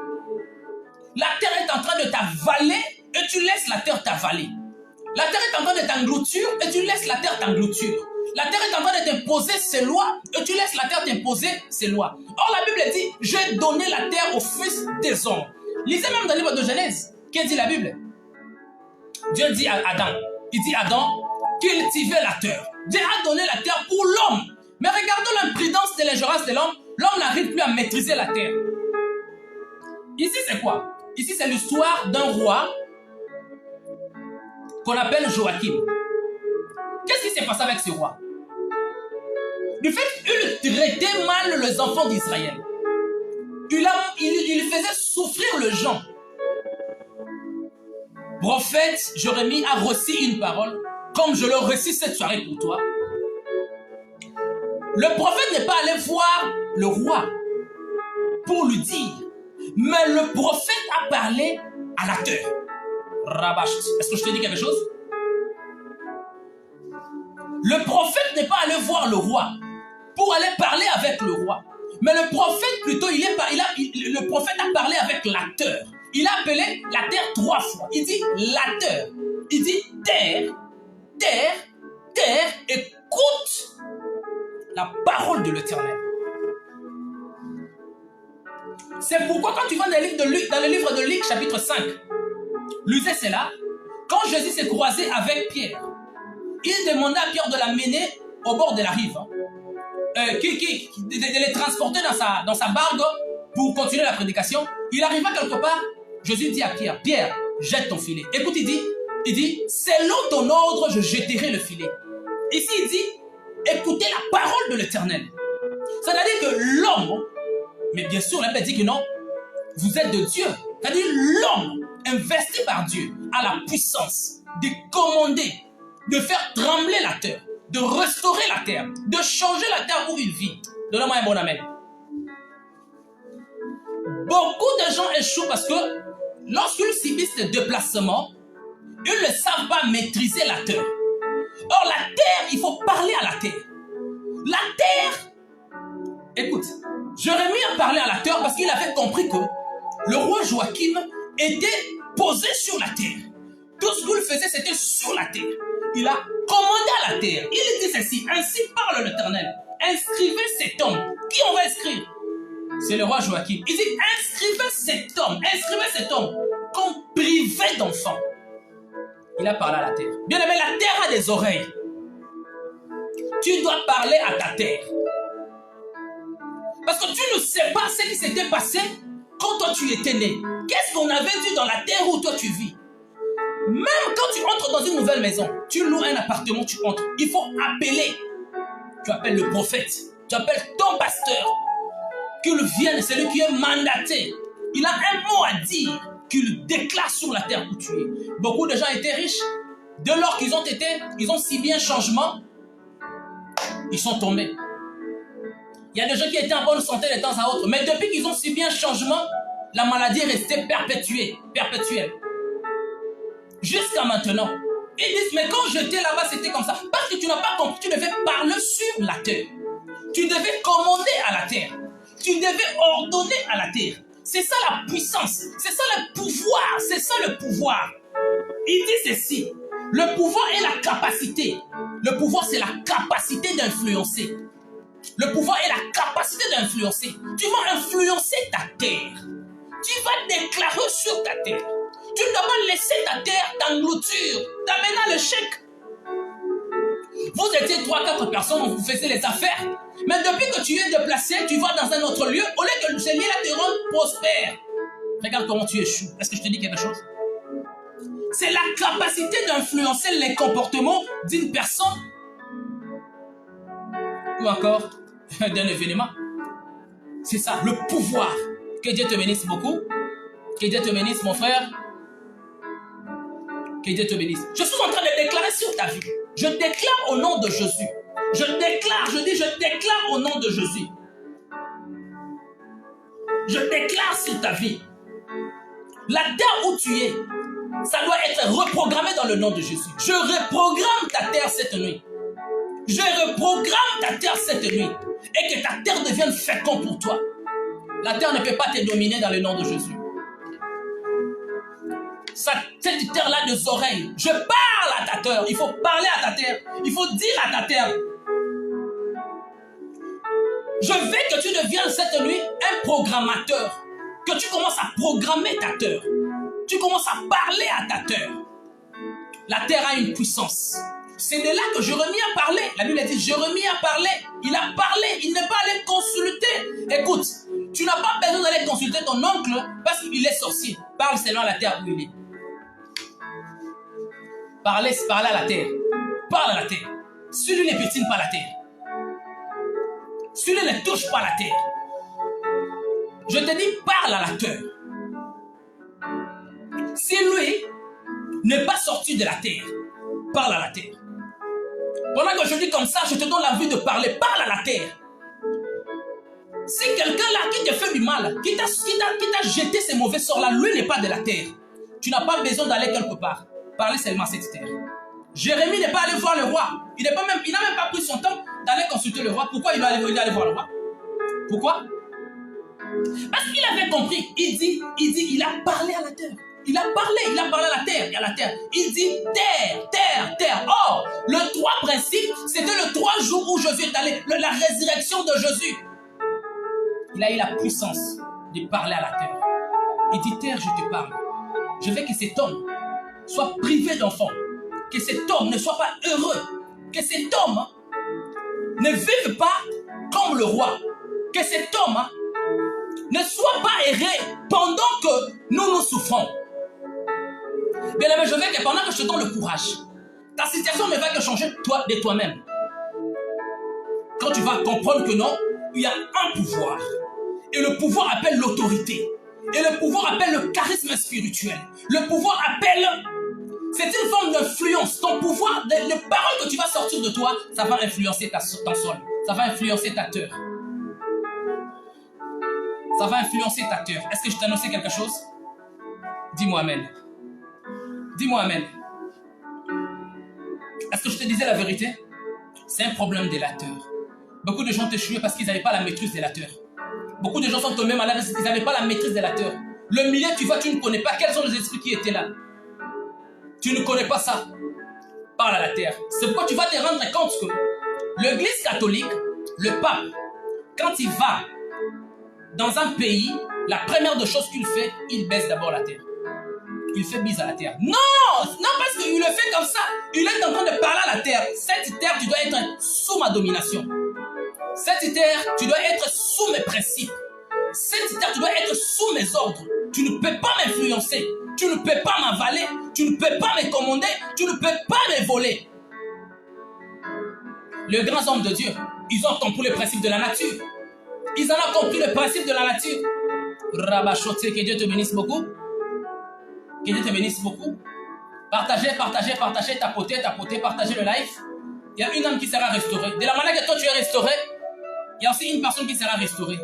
[SPEAKER 2] La terre est en train de t'avaler et tu laisses la terre t'avaler. La terre est en train de t'engloutir et tu laisses la terre t'engloutir. La terre est en train de t'imposer ses lois et tu laisses la terre t'imposer ses lois. Or, la Bible dit, j'ai donné la terre aux fils des hommes. Lisez même dans le livre de Genèse. Qu'est-ce dit la Bible? Dieu dit à Adam, il dit à Adam, cultivez la terre. Dieu a donné la terre pour l'homme. Mais regardons l'imprudence et l'ingérence de l'homme. L'homme n'arrive plus à maîtriser la terre. Ici, c'est quoi? Ici, c'est l'histoire d'un roi qu'on appelle Joachim. Qu'est-ce qui s'est passé avec ce roi? Du fait qu'il traitait mal les enfants d'Israël. Il faisait souffrir les gens. Prophète Jérémie a reçu une parole, comme je l'ai reçu cette soirée pour toi. Le prophète n'est pas allé voir le roi pour lui dire, mais le prophète a parlé à la terre. Rabash, est-ce que je te dis quelque chose? Le prophète n'est pas allé voir le roi pour aller parler avec le roi. Mais le prophète, plutôt, le prophète a parlé avec la terre. Il a appelé la terre 3 fois. Il dit la terre. Il dit terre, terre, terre, écoute la parole de l'Éternel. C'est pourquoi quand tu vas dans le livre de Luc, chapitre 5, lisez cela. Quand Jésus s'est croisé avec Pierre, il demanda à Pierre de l'amener au bord de la rive, de les transporter dans sa barque pour continuer la prédication. Il arriva quelque part, Jésus dit à Pierre, Pierre, jette ton filet. Écoute, il dit, selon ton ordre, je jetterai le filet. Ici, il dit, écoutez la parole de l'Éternel. C'est-à-dire que l'homme, mais bien sûr, la Bible dit que non, vous êtes de Dieu. C'est-à-dire l'homme investi par Dieu a la puissance de commander, de faire trembler la terre. de restaurer la terre, de changer la terre où il vit. Donnez-moi un bon amen. Beaucoup de gens échouent parce que lorsqu'ils subissent des déplacements, ils ne savent pas maîtriser la terre. Or, la terre, il faut parler à la terre. La terre, écoute, Jérémie a parlé à la terre parce qu'il avait compris que le roi Joachim était posé sur la terre. Tout ce qu'il faisait, c'était sur la terre. Il a commandé à la terre. Il dit ceci, ainsi parle l'Éternel. Inscrivez cet homme. Qui on va inscrire? C'est le roi Joachim. Il dit, inscrivez cet homme comme privé d'enfant. Il a parlé à la terre. Bien aimé, la terre a des oreilles. Tu dois parler à ta terre. Parce que tu ne sais pas ce qui s'était passé quand toi tu étais né. Qu'est-ce qu'on avait dit dans la terre où toi tu vis? Même quand tu entres dans une nouvelle maison, tu loues un appartement, tu entres. Il faut appeler. Tu appelles le prophète. Tu appelles ton pasteur. Qu'il vienne, c'est lui qui est mandaté. Il a un mot à dire, qu'il déclare sur la terre où tu es. Beaucoup de gens étaient riches. Dès lors qu'ils ont subi un changement, ils sont tombés. Il y a des gens qui étaient en bonne santé de temps à autre, mais depuis qu'ils ont subi un changement, la maladie est restée perpétuelle. Jusqu'à maintenant. Ils disent, mais quand j'étais là-bas, c'était comme ça. Parce que tu n'as pas compris, tu devais parler sur la terre. Tu devais commander à la terre. Tu devais ordonner à la terre. C'est ça la puissance. C'est ça le pouvoir. C'est ça le pouvoir. Il dit ceci. Le pouvoir est la capacité. Le pouvoir, c'est la capacité d'influencer. Le pouvoir est la capacité d'influencer. Tu vas influencer ta terre. Tu vas déclarer sur ta terre. Tu ne dois pas laisser ta terre t'engloutir, t'amener à l'échec. Vous étiez 3-4 personnes, vous faisiez les affaires. Mais depuis que tu es déplacé, tu vas dans un autre lieu, au lieu que ce lieu-là te rende prospère. Regarde comment tu échoues. Est-ce que je te dis quelque chose? C'est la capacité d'influencer les comportements d'une personne ou encore d'un événement. C'est ça, le pouvoir. Que Dieu te bénisse beaucoup. Que Dieu te bénisse, mon frère. Que Dieu te bénisse. Je suis en train de déclarer sur ta vie. Je déclare au nom de Jésus. Je déclare au nom de Jésus. Je déclare sur ta vie. La terre où tu es, ça doit être reprogrammé dans le nom de Jésus. Je reprogramme ta terre cette nuit. Je reprogramme ta terre cette nuit. Et que ta terre devienne féconde pour toi. La terre ne peut pas te dominer dans le nom de Jésus. Cette terre-là des oreilles. Je parle à ta terre. Il faut parler à ta terre. Il faut dire à ta terre. Je veux que tu deviennes cette nuit un programmateur. Que tu commences à programmer ta terre. Tu commences à parler à ta terre. La terre a une puissance. C'est de là que Jérémie a parlé. La Bible dit Jérémie a parlé. Il a parlé. Il n'est pas allé consulter. Écoute, tu n'as pas besoin d'aller consulter ton oncle parce qu'il est sorcier. Parle seulement à la terre où il est. Parle à la terre. Parle à la terre. Celui ne pétine pas la terre. Celui ne touche pas la terre. Je te dis, parle à la terre. Si lui n'est pas sorti de la terre, parle à la terre. Pendant que je dis comme ça, je te donne l'envie de parler. Parle à la terre. Si quelqu'un là qui te fait du mal, qui t'a jeté ces mauvais sorts-là, lui n'est pas de la terre. Tu n'as pas besoin d'aller quelque part. Parlez seulement à cette terre. Jérémie n'est pas allé voir le roi. Il n'a même pas pris son temps d'aller consulter le roi. Pourquoi il doit aller voir le roi? Pourquoi? Parce qu'il avait compris. Il a parlé à la terre. Il a parlé à la terre et à la terre. Il dit terre, terre, terre. Or, le 3 principe, c'était le 3 jours où Jésus est allé, la résurrection de Jésus. Il a eu la puissance de parler à la terre. Il dit terre, je te parle. Je veux que cet homme soit privé d'enfants. Que cet homme ne soit pas heureux. Que cet homme ne vive pas comme le roi. Que cet homme ne soit pas erré pendant que nous souffrons. Bien aimé, je veux que pendant que je te donne le courage, ta situation ne va que changer de toi-même. Quand tu vas comprendre que non, il y a un pouvoir. Et le pouvoir appelle l'autorité. Et le pouvoir appelle le charisme spirituel. Le pouvoir appelle C'est une forme d'influence. Ton pouvoir, les paroles que tu vas sortir de toi, ça va influencer ton sol. Ça va influencer ta terre. Ça va influencer ta terre. Est-ce que je t'ai annoncé quelque chose? Dis-moi amen. Dis-moi amen. Est-ce que je te disais la vérité? C'est un problème délateur. Beaucoup de gens te chuaient parce qu'ils n'avaient pas la maîtrise délateur. Beaucoup de gens sont tombés malades parce qu'ils n'avaient pas la maîtrise délateur. Le milieu, tu vois, tu ne connais pas. Quels sont les esprits qui étaient là? Tu ne connais pas ça. Parle à la terre. C'est pourquoi tu vas te rendre compte que l'Église catholique, le pape, quand il va dans un pays, la première des choses qu'il fait, il baisse d'abord la terre. Il fait bise à la terre. Non, non, parce qu'il le fait comme ça. Il est en train de parler à la terre. Cette terre, tu dois être sous ma domination. Cette terre, tu dois être sous mes principes. Cette terre, tu dois être sous mes ordres. Tu ne peux pas m'influencer. Tu ne peux pas m'avaler. Tu ne peux pas me commander. Tu ne peux pas me voler. Les grands hommes de Dieu, ils ont compris le principe de la nature. Ils en ont compris le principe de la nature. Rabachote, que Dieu te bénisse beaucoup. Que Dieu te bénisse beaucoup. Partagez, partagez, partagez, tapotez, tapotez, partagez le live. Il y a une âme qui sera restaurée. De la manière que toi tu es restauré, il y a aussi une personne qui sera restaurée.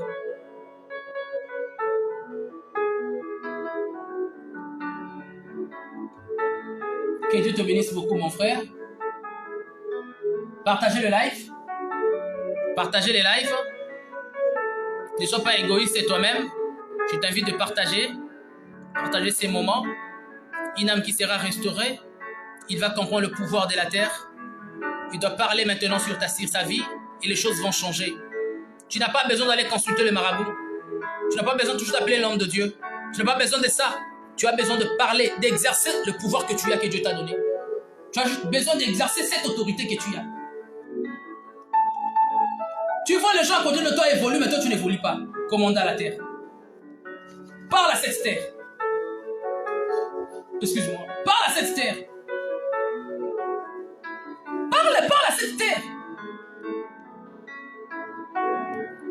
[SPEAKER 2] Que Dieu te bénisse beaucoup, mon frère. Partagez le live. Partagez les lives. Ne sois pas égoïste et toi-même. Je t'invite de partager. Partager ces moments. Une âme qui sera restaurée. Il va comprendre le pouvoir de la terre. Il doit parler maintenant sur sa vie et les choses vont changer. Tu n'as pas besoin d'aller consulter le marabout. Tu n'as pas besoin toujours d'appeler l'homme de Dieu. Tu n'as pas besoin de ça. Tu as besoin de parler, d'exercer le pouvoir que tu as, que Dieu t'a donné. Tu as juste besoin d'exercer cette autorité que tu as. Tu vois les gens à côté de toi évoluer, mais toi tu n'évolues pas. Commandant la terre. Parle à cette terre. Excuse-moi. Parle à cette terre. Parle à cette terre.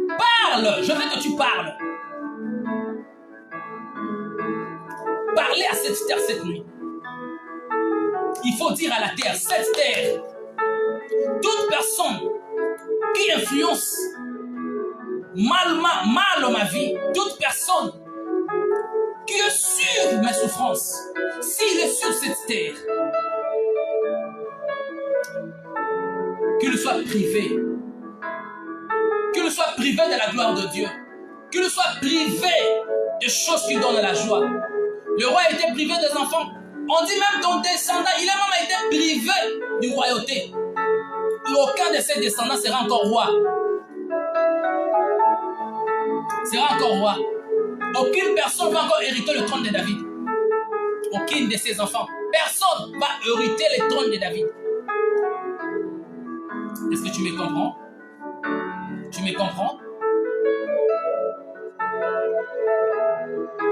[SPEAKER 2] Parle. Je veux que tu parles. Parlez à cette terre cette nuit. Il faut dire à la terre, cette terre, toute personne qui influence mal ma vie, toute personne qui est sur mes souffrances, s'il est sur cette terre, qu'il soit privé, qu'il soit privé de la gloire de Dieu, qu'il soit privé des choses qui donnent la joie. Le roi a été privé des enfants. On dit même ton descendant, il a même été privé d'une royauté. Aucun de ses descendants sera encore roi. Sera encore roi. Aucune personne va encore hériter le trône de David. Aucune de ses enfants. Personne va hériter le trône de David. Est-ce que tu me comprends? Tu me comprends?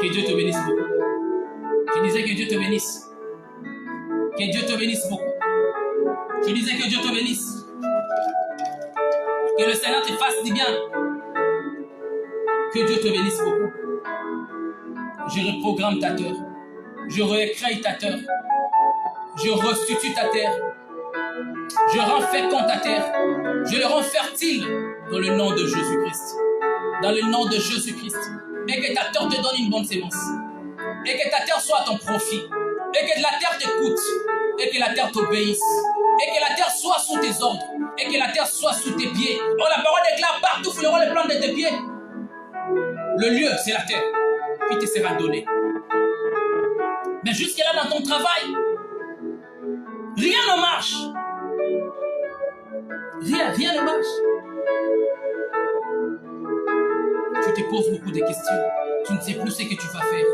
[SPEAKER 2] Que Dieu te bénisse beaucoup. Je disais que Dieu te bénisse. Que Dieu te bénisse beaucoup. Je disais que Dieu te bénisse. Que le Seigneur te fasse du bien. Que Dieu te bénisse beaucoup. Je reprogramme ta terre. Je récrée ta terre. Je restitue ta terre. Je rends fécond ta terre. Je le rends fertile dans le nom de Jésus-Christ. Dans le nom de Jésus-Christ. Et que ta terre te donne une bonne sémence. Et que ta terre soit à ton profit. Et que la terre t'écoute. Et que la terre t'obéisse. Et que la terre soit sous tes ordres. Et que la terre soit sous tes pieds. Oh, la parole déclare partout fouleront les plantes de tes pieds. Le lieu, c'est la terre qui te sera donnée. Mais jusque-là, dans ton travail, rien ne marche. Rien ne marche. Tu te poses beaucoup de questions. Tu ne sais plus ce que tu vas faire.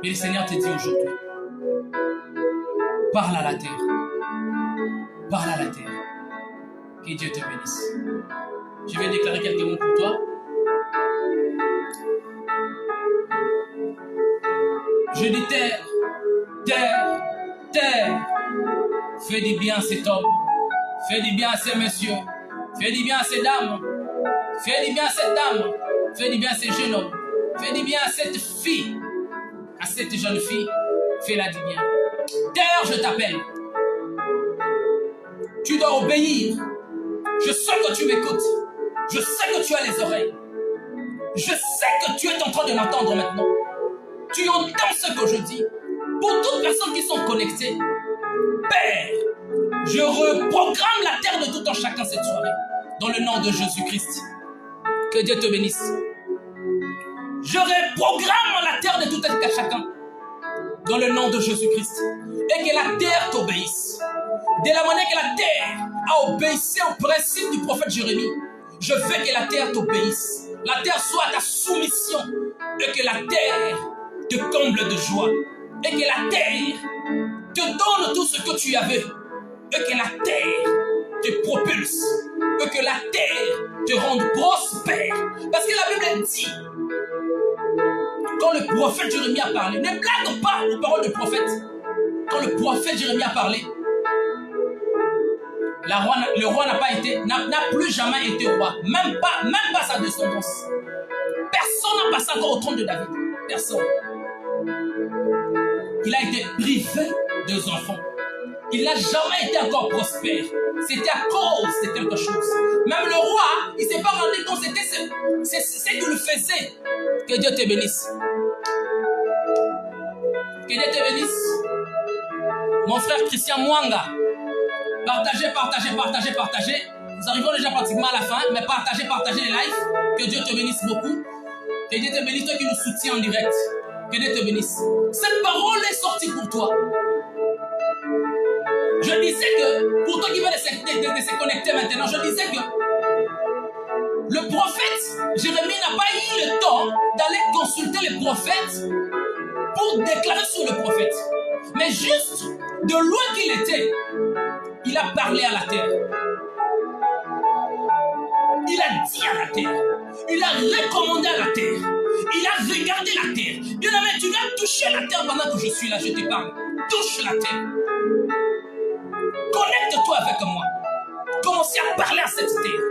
[SPEAKER 2] Mais le Seigneur te dit aujourd'hui, parle à la terre. Parle à la terre. Que Dieu te bénisse. Je vais déclarer quelques mots pour toi. Je dis terre, terre, terre. Fais du bien à cet homme. Fais du bien à ces messieurs. Fais du bien à ces dames. Fais du bien à cette dame. Fais du bien à ces jeunes hommes. Fais du bien à cette fille. À cette jeune fille. Fais-la du bien. Terre, je t'appelle. Tu dois obéir. Je sens que tu m'écoutes. Je sais que tu as les oreilles. Je sais que tu es en train de m'entendre maintenant. Tu entends ce que je dis. Pour toutes personnes qui sont connectées, Père, je reprogramme la terre de tout un chacun cette soirée. Dans le nom de Jésus-Christ. Que Dieu te bénisse. Je reprogramme la terre de tout un chacun. Dans le nom de Jésus-Christ. Et que la terre t'obéisse. De la manière que la terre a obéissé au principe du prophète Jérémie, je veux que la terre t'obéisse. La terre soit à ta soumission. Et que la terre te comble de joie. Et que la terre te donne tout ce que tu avais. Et que la terre te propulse. Et que la terre te rende prospère. Parce que la Bible dit, quand le prophète Jérémie a parlé, ne blague pas les paroles du prophète. Quand le prophète Jérémie a parlé, le roi n'a plus jamais été roi. Même pas sa descendance. Personne n'a passé encore au trône de David. Personne. Il a été privé de enfants. Il n'a jamais été encore prospère. C'était à cause de quelque chose. Même le roi, il ne s'est pas rendu compte. C'est ce qu'il le faisait. Que Dieu te bénisse. Que Dieu te bénisse. Mon frère Christian Mwanga. Partagez. Nous arrivons déjà pratiquement à la fin, mais partagez les lives. Que Dieu te bénisse beaucoup. Que Dieu te bénisse, toi qui nous soutiens en direct. Que Dieu te bénisse. Cette parole est sortie pour toi. Je disais que, pour toi qui veux de se connecter maintenant, je disais que le prophète Jérémie n'a pas eu le temps d'aller consulter les prophètes pour déclarer sur le prophète. Mais juste de loin qu'il était, il a parlé à la terre. Il a dit à la terre. Il a recommandé à la terre. Il a regardé la terre. Bien aimé, tu dois toucher la terre pendant que je suis là, je te parle. Touche la terre. Connecte-toi avec moi. Commencez à parler à cette terre.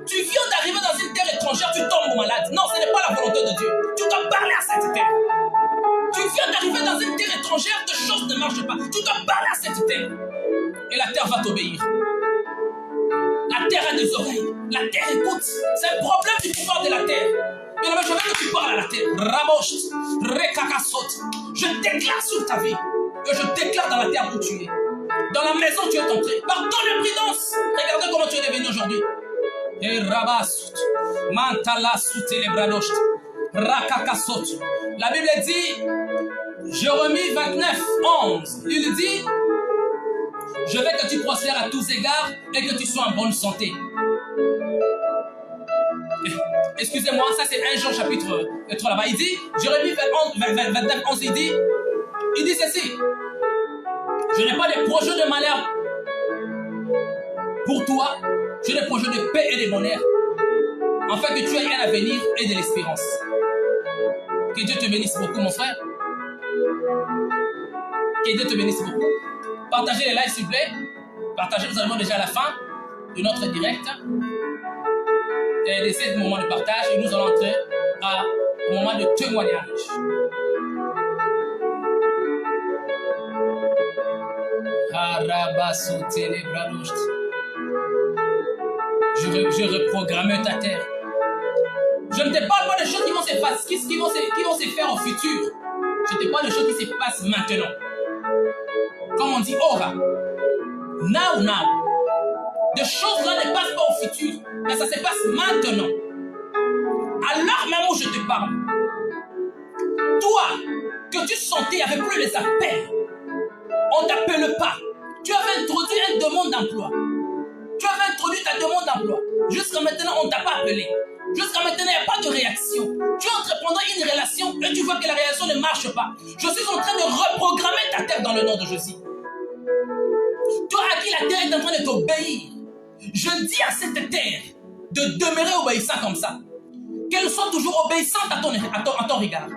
[SPEAKER 2] Tu viens d'arriver dans une terre étrangère, tu tombes malade. Non, ce n'est pas la volonté de Dieu. Tu dois parler à cette terre. Tu viens d'arriver dans une terre étrangère, tes choses ne marchent pas. Tu dois parler à cette terre. Et la terre va t'obéir. La terre a des oreilles. La terre écoute. C'est un problème du pouvoir de la terre. Mais je veux que tu parles à la terre. Rabosh, rekakasot. Je déclare sur ta vie. Et je déclare dans la terre où tu es. Dans la maison où tu es entré. Par ton imprudence. Regardez comment tu es devenu aujourd'hui. Et rabasut. Mantalasut et les bradosh. Rakakasot. La Bible dit, Jérémie 29, 11. Il dit, je veux que tu prospères à tous égards et que tu sois en bonne santé. Excusez-moi, ça c'est 1 Jean chapitre 3 là-bas. Il dit, Jérémie 29, 11, il dit ceci. Je n'ai pas de projet de malheur pour toi. J'ai des projets de paix et de bonheur. Afin que tu aies un avenir et de l'espérance. Que Dieu te bénisse beaucoup, mon frère. Que Dieu te bénisse beaucoup. Partagez les lives, s'il vous plaît. Partagez, nous arrivons déjà à la fin de notre direct. Et de ce moment de partage, et nous allons entrer au moment de témoignage. Je reprogramme ta terre. Je ne te parle pas de choses qui vont se passer, qui vont se faire au futur. Je te parle de choses qui se passent maintenant. Comme on dit, aura. Now. Des choses là ne passent pas au futur, mais ça se passe maintenant. À l'heure même où je te parle, toi, que tu sentais, il n'y avait plus les appels. On ne t'appelle pas. Tu avais introduit une demande d'emploi. Tu avais introduit ta demande d'emploi. Jusqu'à maintenant, on ne t'a pas appelé. Jusqu'à maintenant, il n'y a pas de réaction. Tu es entreprendre une relation et tu vois que la relation ne marche pas. Je suis en train de reprogrammer ta terre dans le nom de Jésus. Toi à qui la terre est en train de t'obéir, je dis à cette terre de demeurer obéissante comme ça. Qu'elle soit toujours obéissante à ton regard.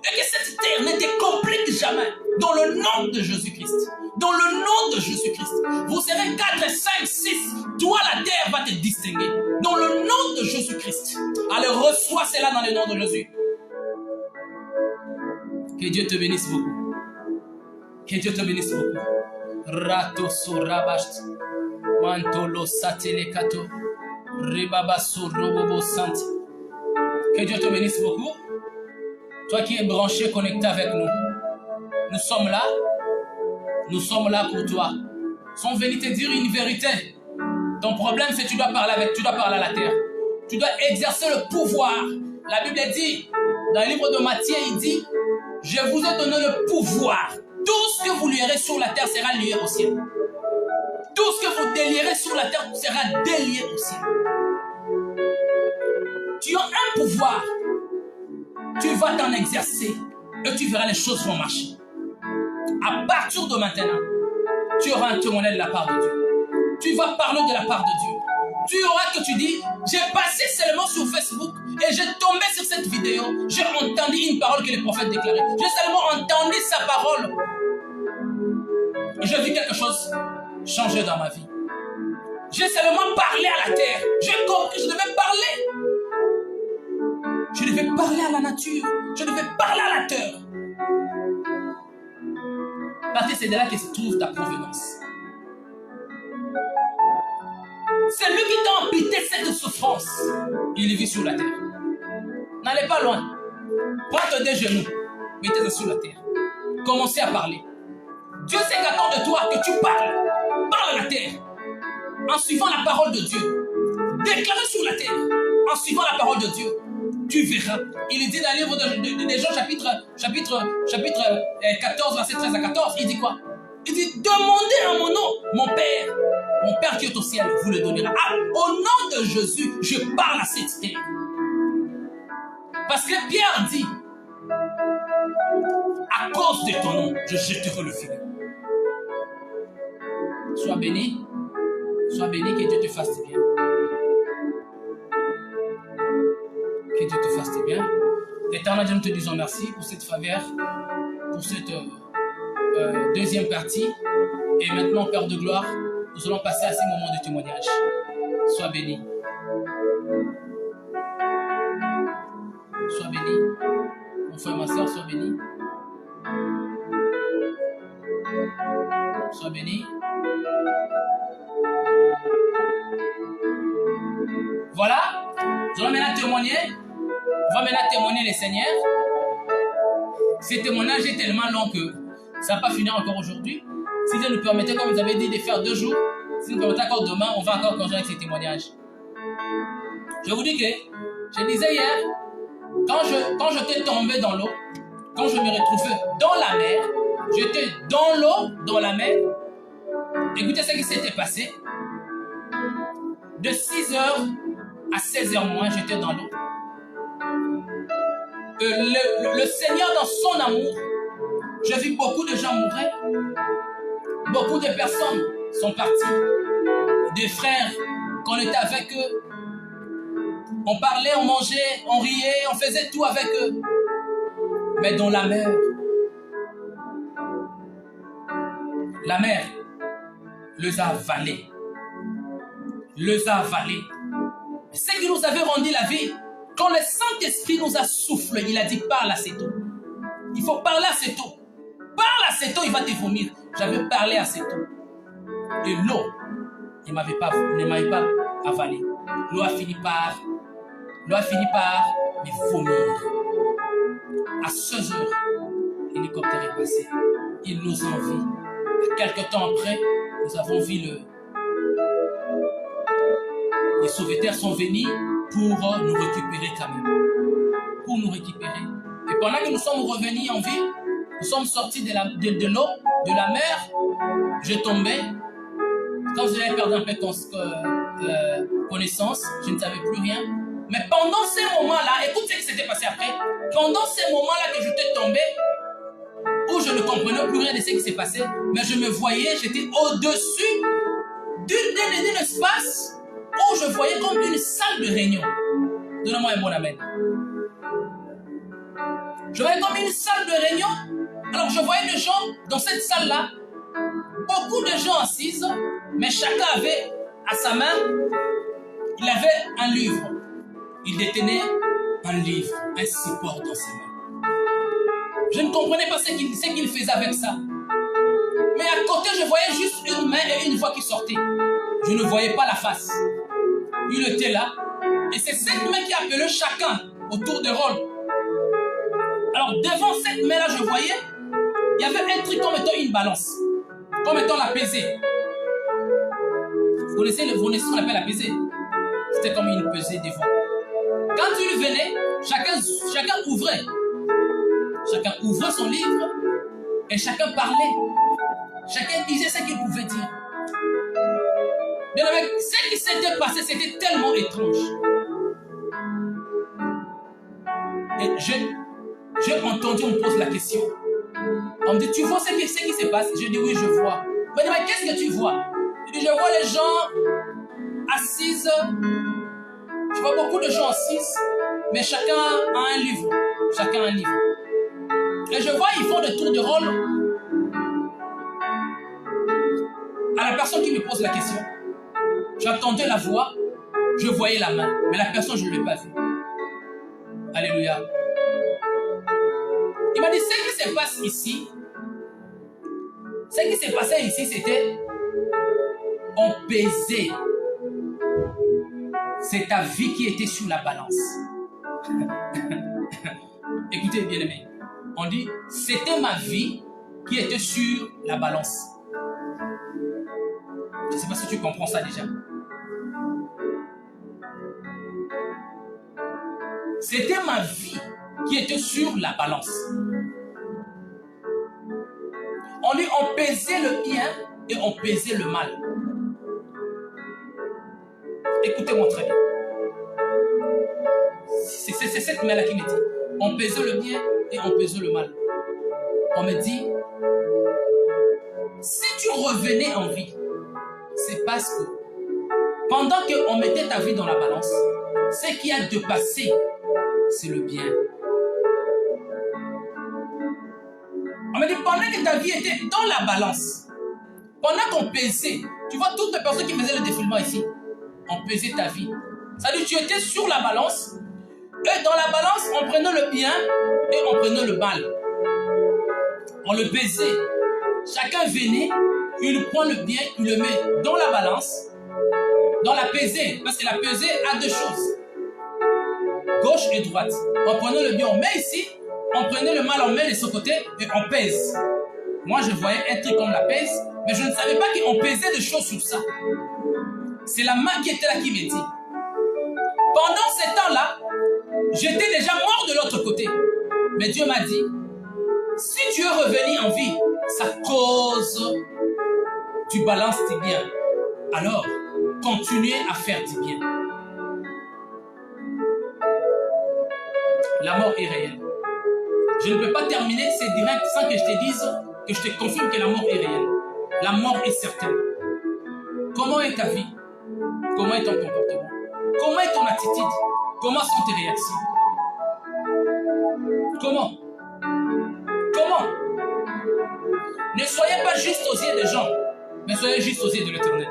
[SPEAKER 2] Et que cette terre ne te complique jamais. Dans le nom de Jésus-Christ. Dans le nom de Jésus-Christ. Vous serez 4, 5, 6. Toi, la terre va te distinguer. Dans le nom de Jésus-Christ. Allez, reçois cela dans le nom de Jésus. Que Dieu te bénisse beaucoup. Que Dieu te bénisse beaucoup. Rato Sorabast. Mantolo Satelekato. Ribaba Sorobobo Sant. Que Dieu te bénisse beaucoup. Toi qui es branché, connecté avec nous. Nous sommes là. Nous sommes là pour toi. Nous sommes venus te dire une vérité. Ton problème, c'est que tu dois parler à la terre. Tu dois exercer le pouvoir. La Bible dit, dans le livre de Matthieu, il dit, je vous ai donné le pouvoir. Tout ce que vous lierez sur la terre sera lié au ciel. Tout ce que vous délierez sur la terre sera délié au ciel. Tu as un pouvoir. Tu vas t'en exercer et tu verras les choses vont marcher. À partir de maintenant, tu auras un témoignage de la part de Dieu. Tu vas parler de la part de Dieu. Tu auras que tu dis, j'ai passé seulement sur Facebook et j'ai tombé sur cette vidéo. J'ai entendu une parole que le prophète déclarait. J'ai seulement entendu sa parole. Et j'ai vu quelque chose changer dans ma vie. J'ai seulement parlé à la terre. J'ai compris que je devais parler. Je devais parler à la nature. Je devais parler à la terre. Parce que c'est de là que se trouve ta provenance. C'est lui qui t'a amputé cette souffrance. Il vit sur la terre. N'allez pas loin. Prends tes deux genoux. Mettez-les sur la terre. Commencez à parler. Dieu sait qu'attend de toi que tu parles. Parle à la terre. En suivant la parole de Dieu. Déclarez sur la terre. En suivant la parole de Dieu. Tu verras. Il est dit dans le livre de Jean chapitre 14, verset 13 à 14. Il dit quoi? Il dit, demandez en mon nom, mon Père qui est au ciel, vous le donnera. Ah, au nom de Jésus, je parle à cette terre. Parce que Pierre dit, à cause de ton nom, je jetterai le filet. Sois béni, que Dieu te fasse du bien. Que Dieu te fasse du bien. Éternel Dieu, nous te disons merci pour cette faveur, pour cette deuxième partie. Et maintenant, Père de gloire, nous allons passer à ces moments de témoignage. Sois béni. Sois béni. Mon frère, ma soeur, sois béni. Sois béni. Voilà. Nous allons maintenant témoigner. On va maintenant témoigner les Seigneurs. Ce témoignage est tellement long que ça ne va pas finir encore aujourd'hui. Si Dieu nous permettait, comme vous avez dit, de faire 2 jours, si nous permettez encore demain, on va encore continuer avec ces témoignages. Je vous dis que, je disais hier, quand j'étais tombé dans l'eau, quand je me retrouvais dans la mer, j'étais dans l'eau, dans la mer. Écoutez ce qui s'était passé. De 6h à 16h moins, j'étais dans l'eau. Le Seigneur, dans son amour, j'ai vu beaucoup de gens mourir. Beaucoup de personnes sont parties. Des frères, qu'on était avec eux. On parlait, on mangeait, on riait, on faisait tout avec eux. Mais dans la mer les a avalés. Ce qui nous avait rendu la vie, quand le Saint-Esprit nous a soufflé, il a dit parle à cette eau. Il faut parler à cette eau. Parle à cette eau, il va te vomir. J'avais parlé à cette eau. Et l'eau ne m'avait pas avalé. L'eau a fini par me vomir. À 16 heures, l'hélicoptère est passé. Il nous a envie. Quelques temps après, nous avons vu les sauveteurs sont venus pour nous récupérer quand même. Pour nous récupérer. Et pendant que nous sommes revenus en vie, nous sommes sortis de l'eau, de la mer. J'ai tombé. Quand j'avais perdu un peu connaissance, je ne savais plus rien. Mais pendant ces moments-là, écoute ce qui s'était passé après. Pendant ces moments-là que j'étais tombé, où je ne comprenais plus rien de ce qui s'est passé, mais je me voyais, j'étais au-dessus d'un espace où je voyais comme une salle de réunion. Donnez-moi un bon amen. Je voyais comme une salle de réunion. Alors je voyais des gens dans cette salle-là, beaucoup de gens assises, mais chacun avait à sa main, il avait un livre. Il détenait un livre, un support dans ses mains. Je ne comprenais pas ce qu'il faisait avec ça. Mais à côté, je voyais juste une main et une voix qui sortait. Je ne voyais pas la face. Il était là. Et c'est cette main qui appelait chacun autour de rôle. Alors, devant cette main-là, je voyais, il y avait un truc comme étant une balance. Comme étant la pesée. Vous connaissez ce qu'on appelle la pesée? C'était comme une pesée devant. Quand il venait, chacun ouvrait. Chacun ouvrait son livre et chacun parlait. Chacun disait ce qu'il pouvait dire. Mais avec ce qui s'était passé, c'était tellement étrange. Et j'ai entendu, on me pose la question. On me dit, tu vois ce qui se passe? Je dis, oui, je vois. On me dit, mais qu'est-ce que tu vois? Je dis, je vois les gens assises. Je vois beaucoup de gens assises, mais chacun a un livre. Chacun a un livre. Et je vois, ils font des tours de rôle à la personne qui me pose la question. J'entendais la voix, je voyais la main, mais la personne, je ne l'ai pas vue. Alléluia. Il m'a dit, ce qui se passe ici, ce qui s'est passé ici, c'était, on pesait. C'est ta vie qui était sur la balance. Écoutez, bien aimé. On dit, c'était ma vie qui était sur la balance. Je ne sais pas si tu comprends ça déjà. C'était ma vie qui était sur la balance. On dit, on pesait le bien et on pesait le mal. Écoutez-moi très bien. C'est cette main-là qui me dit, on pesait le bien et on pesait le mal. On me dit, si tu revenais en vie, c'est parce que pendant qu'on mettait ta vie dans la balance, ce qui a dépassé, c'est le bien. On me dit, pendant que ta vie était dans la balance, pendant qu'on pesait, tu vois toutes les personnes qui faisaient le défilement ici, on pesait ta vie. C'est-à-dire tu étais sur la balance, et dans la balance, on prenait le bien et on prenait le mal. On le pesait. Chacun venait, il prend le bien, il le met dans la balance, dans la pesée, parce que la pesée a deux choses, gauche et droite. On prenait le bien, on met ici, on prenait le mal, on met de ce côté et on pèse. Moi, je voyais un truc comme la pèse, mais je ne savais pas qu'on pesait des choses sur ça. C'est la main qui était là qui me dit. Pendant ce temps-là, j'étais déjà mort de l'autre côté. Mais Dieu m'a dit, si tu es revenu en vie, c'est à cause du balance du bien. Alors, continuez à faire du bien. La mort est réelle. Je ne peux pas terminer, c'est direct, sans que je te dise, que je te confirme que la mort est réelle. La mort est certaine. Comment est ta vie? Comment est ton comportement? Comment est ton attitude? Comment sont tes réactions? Comment? Comment? Ne soyez pas juste aux yeux des gens, mais soyez juste aux yeux de l'Éternel.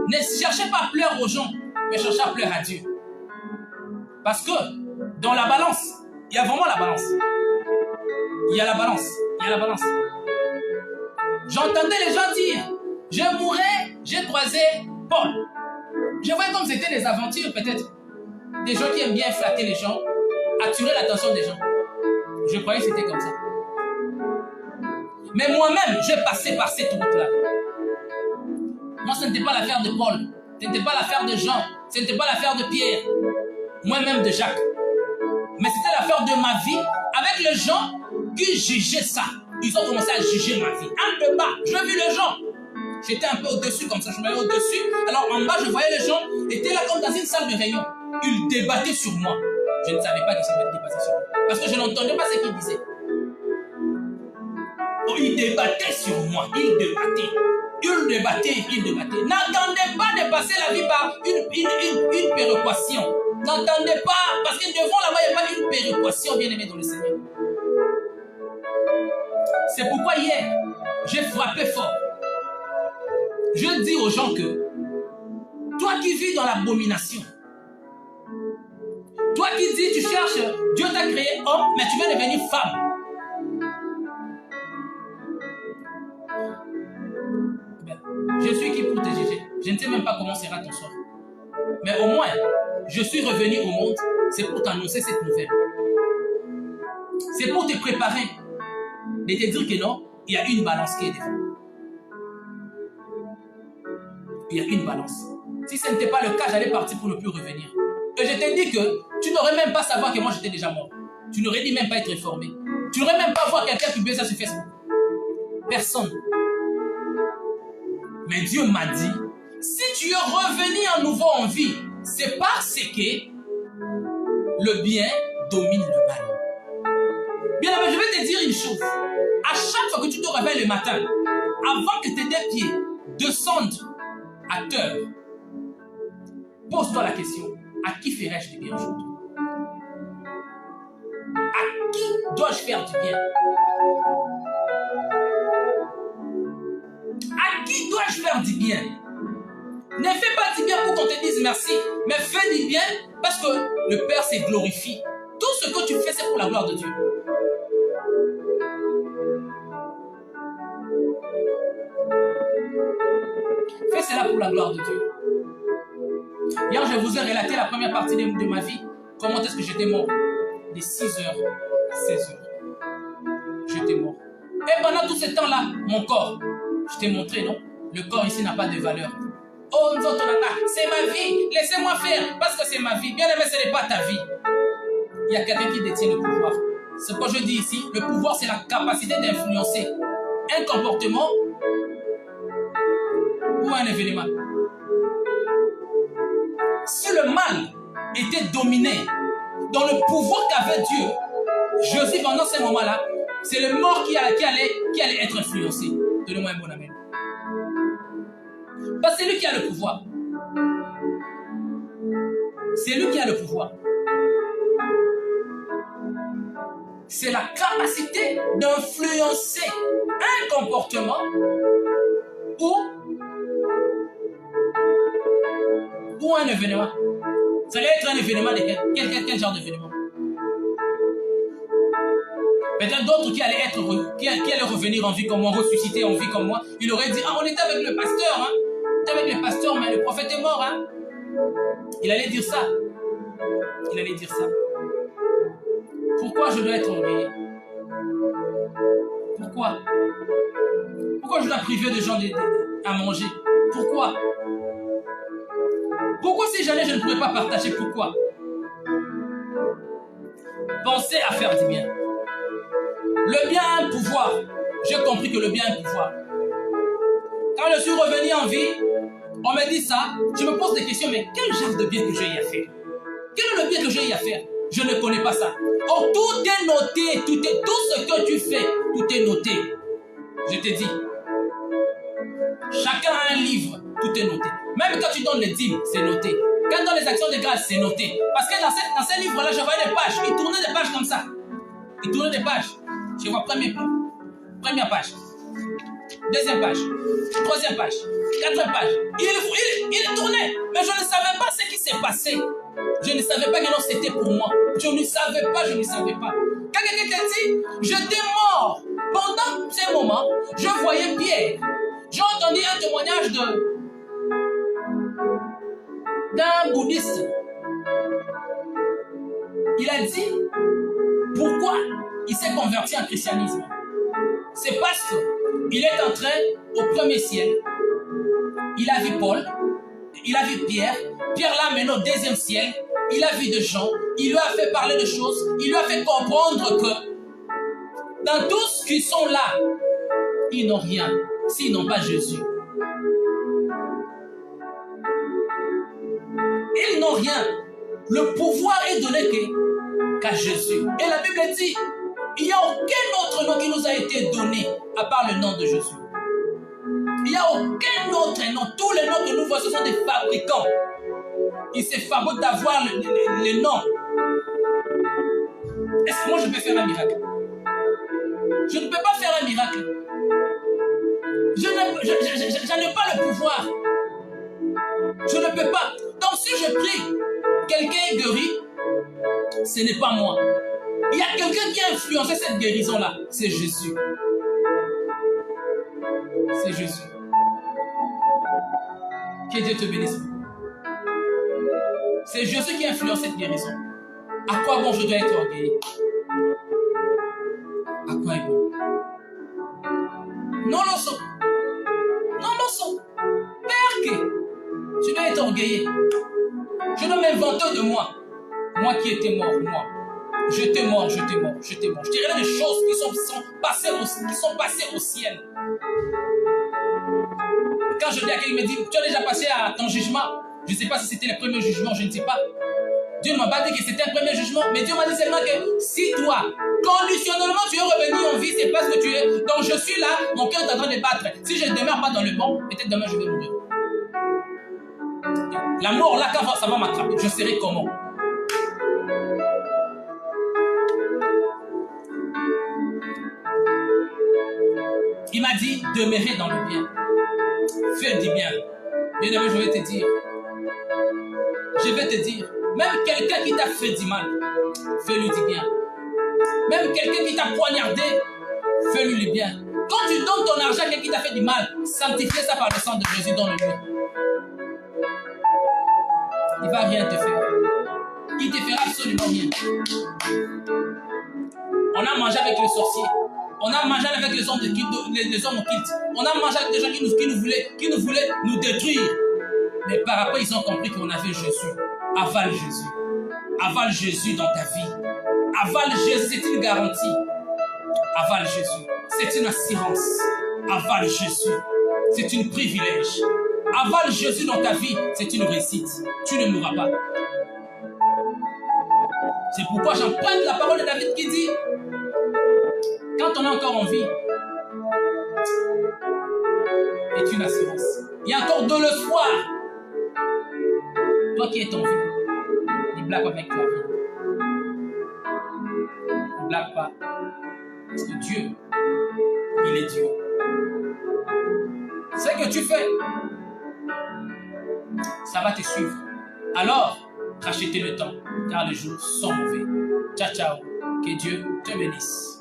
[SPEAKER 2] Ne cherchez pas à pleurer aux gens, mais cherchez à pleurer à Dieu. Parce que dans la balance, il y a vraiment la balance. Il y a la balance. Il y a la balance. J'entendais les gens dire, je mourrai, j'ai croisé Paul. Je voyais comme c'était des aventures peut-être. Des gens qui aiment bien flatter les gens, attirer l'attention des gens. Je croyais que c'était comme ça. Mais moi-même, j'ai passé par cette route-là. Moi, ce n'était pas l'affaire de Paul. Ce n'était pas l'affaire de Jean. Ce n'était pas l'affaire de Pierre. Moi-même de Jacques. Mais c'était l'affaire de ma vie avec les gens qui jugeaient ça. Ils ont commencé à juger ma vie. En bas, je vis les gens. J'étais un peu au-dessus comme ça, je me voyais au-dessus. Alors en bas, je voyais les gens étaient là comme dans une salle de réunion. Ils débattaient sur moi. Je ne savais pas qu'ils savaient débattre sur moi. Parce que je n'entendais pas ce qu'ils disaient. Oh, ils débattaient sur moi. Ils débattaient. Ils débattaient, ils débattaient. N'attendez pas de passer la vie par une péréquation. N'attendez pas, parce que devant là-bas, il n'y a pas une péréquation bien aimée dans le Seigneur. C'est pourquoi hier, j'ai frappé fort. Je dis aux gens que toi qui vis dans l'abomination, toi qui dis tu cherches, Dieu t'a créé homme, mais tu veux devenir femme. Ben, je suis qui pour te juger? Je ne sais même pas comment sera ton sort. Mais au moins, je suis revenu au monde, c'est pour t'annoncer cette nouvelle. C'est pour te préparer et te dire que non, il y a une balance qui est devant. Il y a une balance. Si ce n'était pas le cas, j'allais partir pour ne plus revenir. Et je t'ai dit que tu n'aurais même pas savoir que moi j'étais déjà mort. Tu n'aurais dit même pas être informé. Tu n'aurais même pas voir quelqu'un publier ça sur Facebook. Personne. Mais Dieu m'a dit, si tu es revenu à nouveau en vie, c'est parce que le bien domine le mal. Bien, mais je vais te dire une chose. À chaque fois que tu te réveilles le matin, avant que tes deux pieds descendent à terre, pose-toi la question, à qui ferais-je du bien aujourd'hui? À qui dois-je faire du bien? À qui dois-je faire du bien? Ne fais pas du bien pour qu'on te dise merci, mais fais du bien parce que le Père se glorifie. Tout ce que tu fais, c'est pour la gloire de Dieu. Fais cela pour la gloire de Dieu. Hier, je vous ai relaté la première partie de ma vie. Comment est-ce que j'étais mort? De 6h à 16h. J'étais mort. Et pendant tout ce temps-là, mon corps, je t'ai montré, non? Le corps ici n'a pas de valeur. Oh, c'est ma vie. Laissez-moi faire parce que c'est ma vie. Bien aimé, ce n'est pas ta vie. Il y a quelqu'un qui détient le pouvoir. Ce que je dis ici, le pouvoir, c'est la capacité d'influencer un comportement ou un événement. Si le mal était dominé dans le pouvoir qu'avait Dieu, Joseph, pendant ces moments-là, c'est le mort qui allait être influencé. Donnez-moi un bon amen. Parce que c'est lui qui a le pouvoir. C'est lui qui a le pouvoir. C'est la capacité d'influencer un comportement ou un événement. Ça allait être un événement de quel genre d'événement? Peut-être d'autres qui allaient revenir en vie comme moi, ressusciter en vie comme moi. Il aurait dit, ah, on était avec le pasteur, hein. On était avec le pasteur, mais le prophète est mort, hein. Il allait dire ça. Il allait dire ça. Pourquoi je dois être orgueilleux? Pourquoi? Pourquoi je dois priver de gens à manger? Pourquoi? Pourquoi si jamais je ne pourrais pas partager? Pourquoi? Pensez à faire du bien. Le bien a un pouvoir. J'ai compris que le bien a un pouvoir. Quand je suis revenu en vie, on me dit ça, je me pose des questions, mais quel genre de bien que j'ai à faire? Quel est le bien que j'ai à faire? Je ne connais pas ça. Or, tout est noté, tout ce que tu fais, tout est noté. Je te dis, chacun a un livre, tout est noté. Même quand tu donnes les dîmes, c'est noté. Quand tu donnes les actions de grâce, c'est noté. Parce que dans ces livres-là, je voyais des pages. Ils tournaient des pages comme ça. Ils tournaient des pages. Je vois première page. Deuxième page. Troisième page. Quatrième page. Il tournait. Mais je ne savais pas ce qui s'est passé. Je ne savais pas que non, c'était pour moi. Je ne savais pas. Quand quelqu'un t'a dit, j'étais mort. Pendant ces moments, je voyais Pierre. J'ai entendu un témoignage d'un bouddhiste. Il a dit pourquoi il s'est converti en christianisme. C'est parce qu'il est entré au premier ciel. Il a vu Paul, il a vu Pierre. Pierre l'a mené au deuxième ciel. Il a vu des gens. Il lui a fait parler de choses. Il lui a fait comprendre que dans tous qui sont là, ils n'ont rien s'ils n'ont pas Jésus. Ils n'ont rien. Le pouvoir est donné qu'à Jésus. Et la Bible dit, il n'y a aucun autre nom qui nous a été donné à part le nom de Jésus. Il n'y a aucun autre nom. Tous les noms que nous voyons, ce sont des fabricants. Ils se fabriquent d'avoir le nom. Est-ce que moi je peux faire un miracle? Je ne peux pas faire un miracle. Je n'ai pas le pouvoir. Je ne peux pas. Donc si je prie, quelqu'un est guéri, ce n'est pas moi. Il y a quelqu'un qui a influencé cette guérison-là. C'est Jésus. C'est Jésus. Que Dieu te bénisse. C'est Jésus qui influence cette guérison. À quoi bon je dois être orgueilleux? À quoi est bon? Non lo so. Non lo so. Perché? Je dois être orgueilleux. Je dois m'inventer de moi. Moi qui étais mort, moi. Je t'ai mort. Je dirais des choses qui sont passées au ciel. Quand je dis à quelqu'un, il me dit, tu as déjà passé à ton jugement. Je ne sais pas si c'était le premier jugement, je ne sais pas. Dieu ne m'a pas dit que c'était un premier jugement, mais Dieu m'a dit seulement que si toi, conditionnellement, tu es revenu en vie, c'est parce que tu es. Donc je suis là, mon cœur est en train de battre. Si je ne demeure pas dans le bon, peut-être demain je vais mourir. La mort là, quand ça va m'attraper, je serai comment? Il m'a dit, demeurer dans le bien. Fais du bien. Bien aimé, je vais te dire. Même quelqu'un qui t'a fait du mal, fais-lui du bien. Même quelqu'un qui t'a poignardé, fais-lui du bien. Quand tu donnes ton argent à quelqu'un qui t'a fait du mal, sanctifie ça par le sang de Jésus dans le lieu. Il ne va rien te faire. Il ne te fera absolument rien. On a mangé avec les sorciers. On a mangé avec les hommes occultes. On a mangé avec des gens qui nous voulaient nous détruire. Mais par après, ils ont compris qu'on avait Jésus. Avale Jésus. Avale Jésus dans ta vie. Avale Jésus, c'est une garantie. Avale Jésus, c'est une assurance. Avale Jésus, c'est un privilège. Avale Jésus dans ta vie, c'est une réussite. Tu ne mourras pas. C'est pourquoi j'emprunte la parole de David qui dit, quand on est encore en vie, est une assurance. Il y a encore de l'espoir. Toi qui es en vie, ne blague pas avec ta vie. Ne blague pas. Parce que Dieu, il est Dieu. Ce que tu fais, ça va te suivre. Alors, rachetez le temps, car les jours sont mauvais. Ciao, ciao. Que Dieu te bénisse.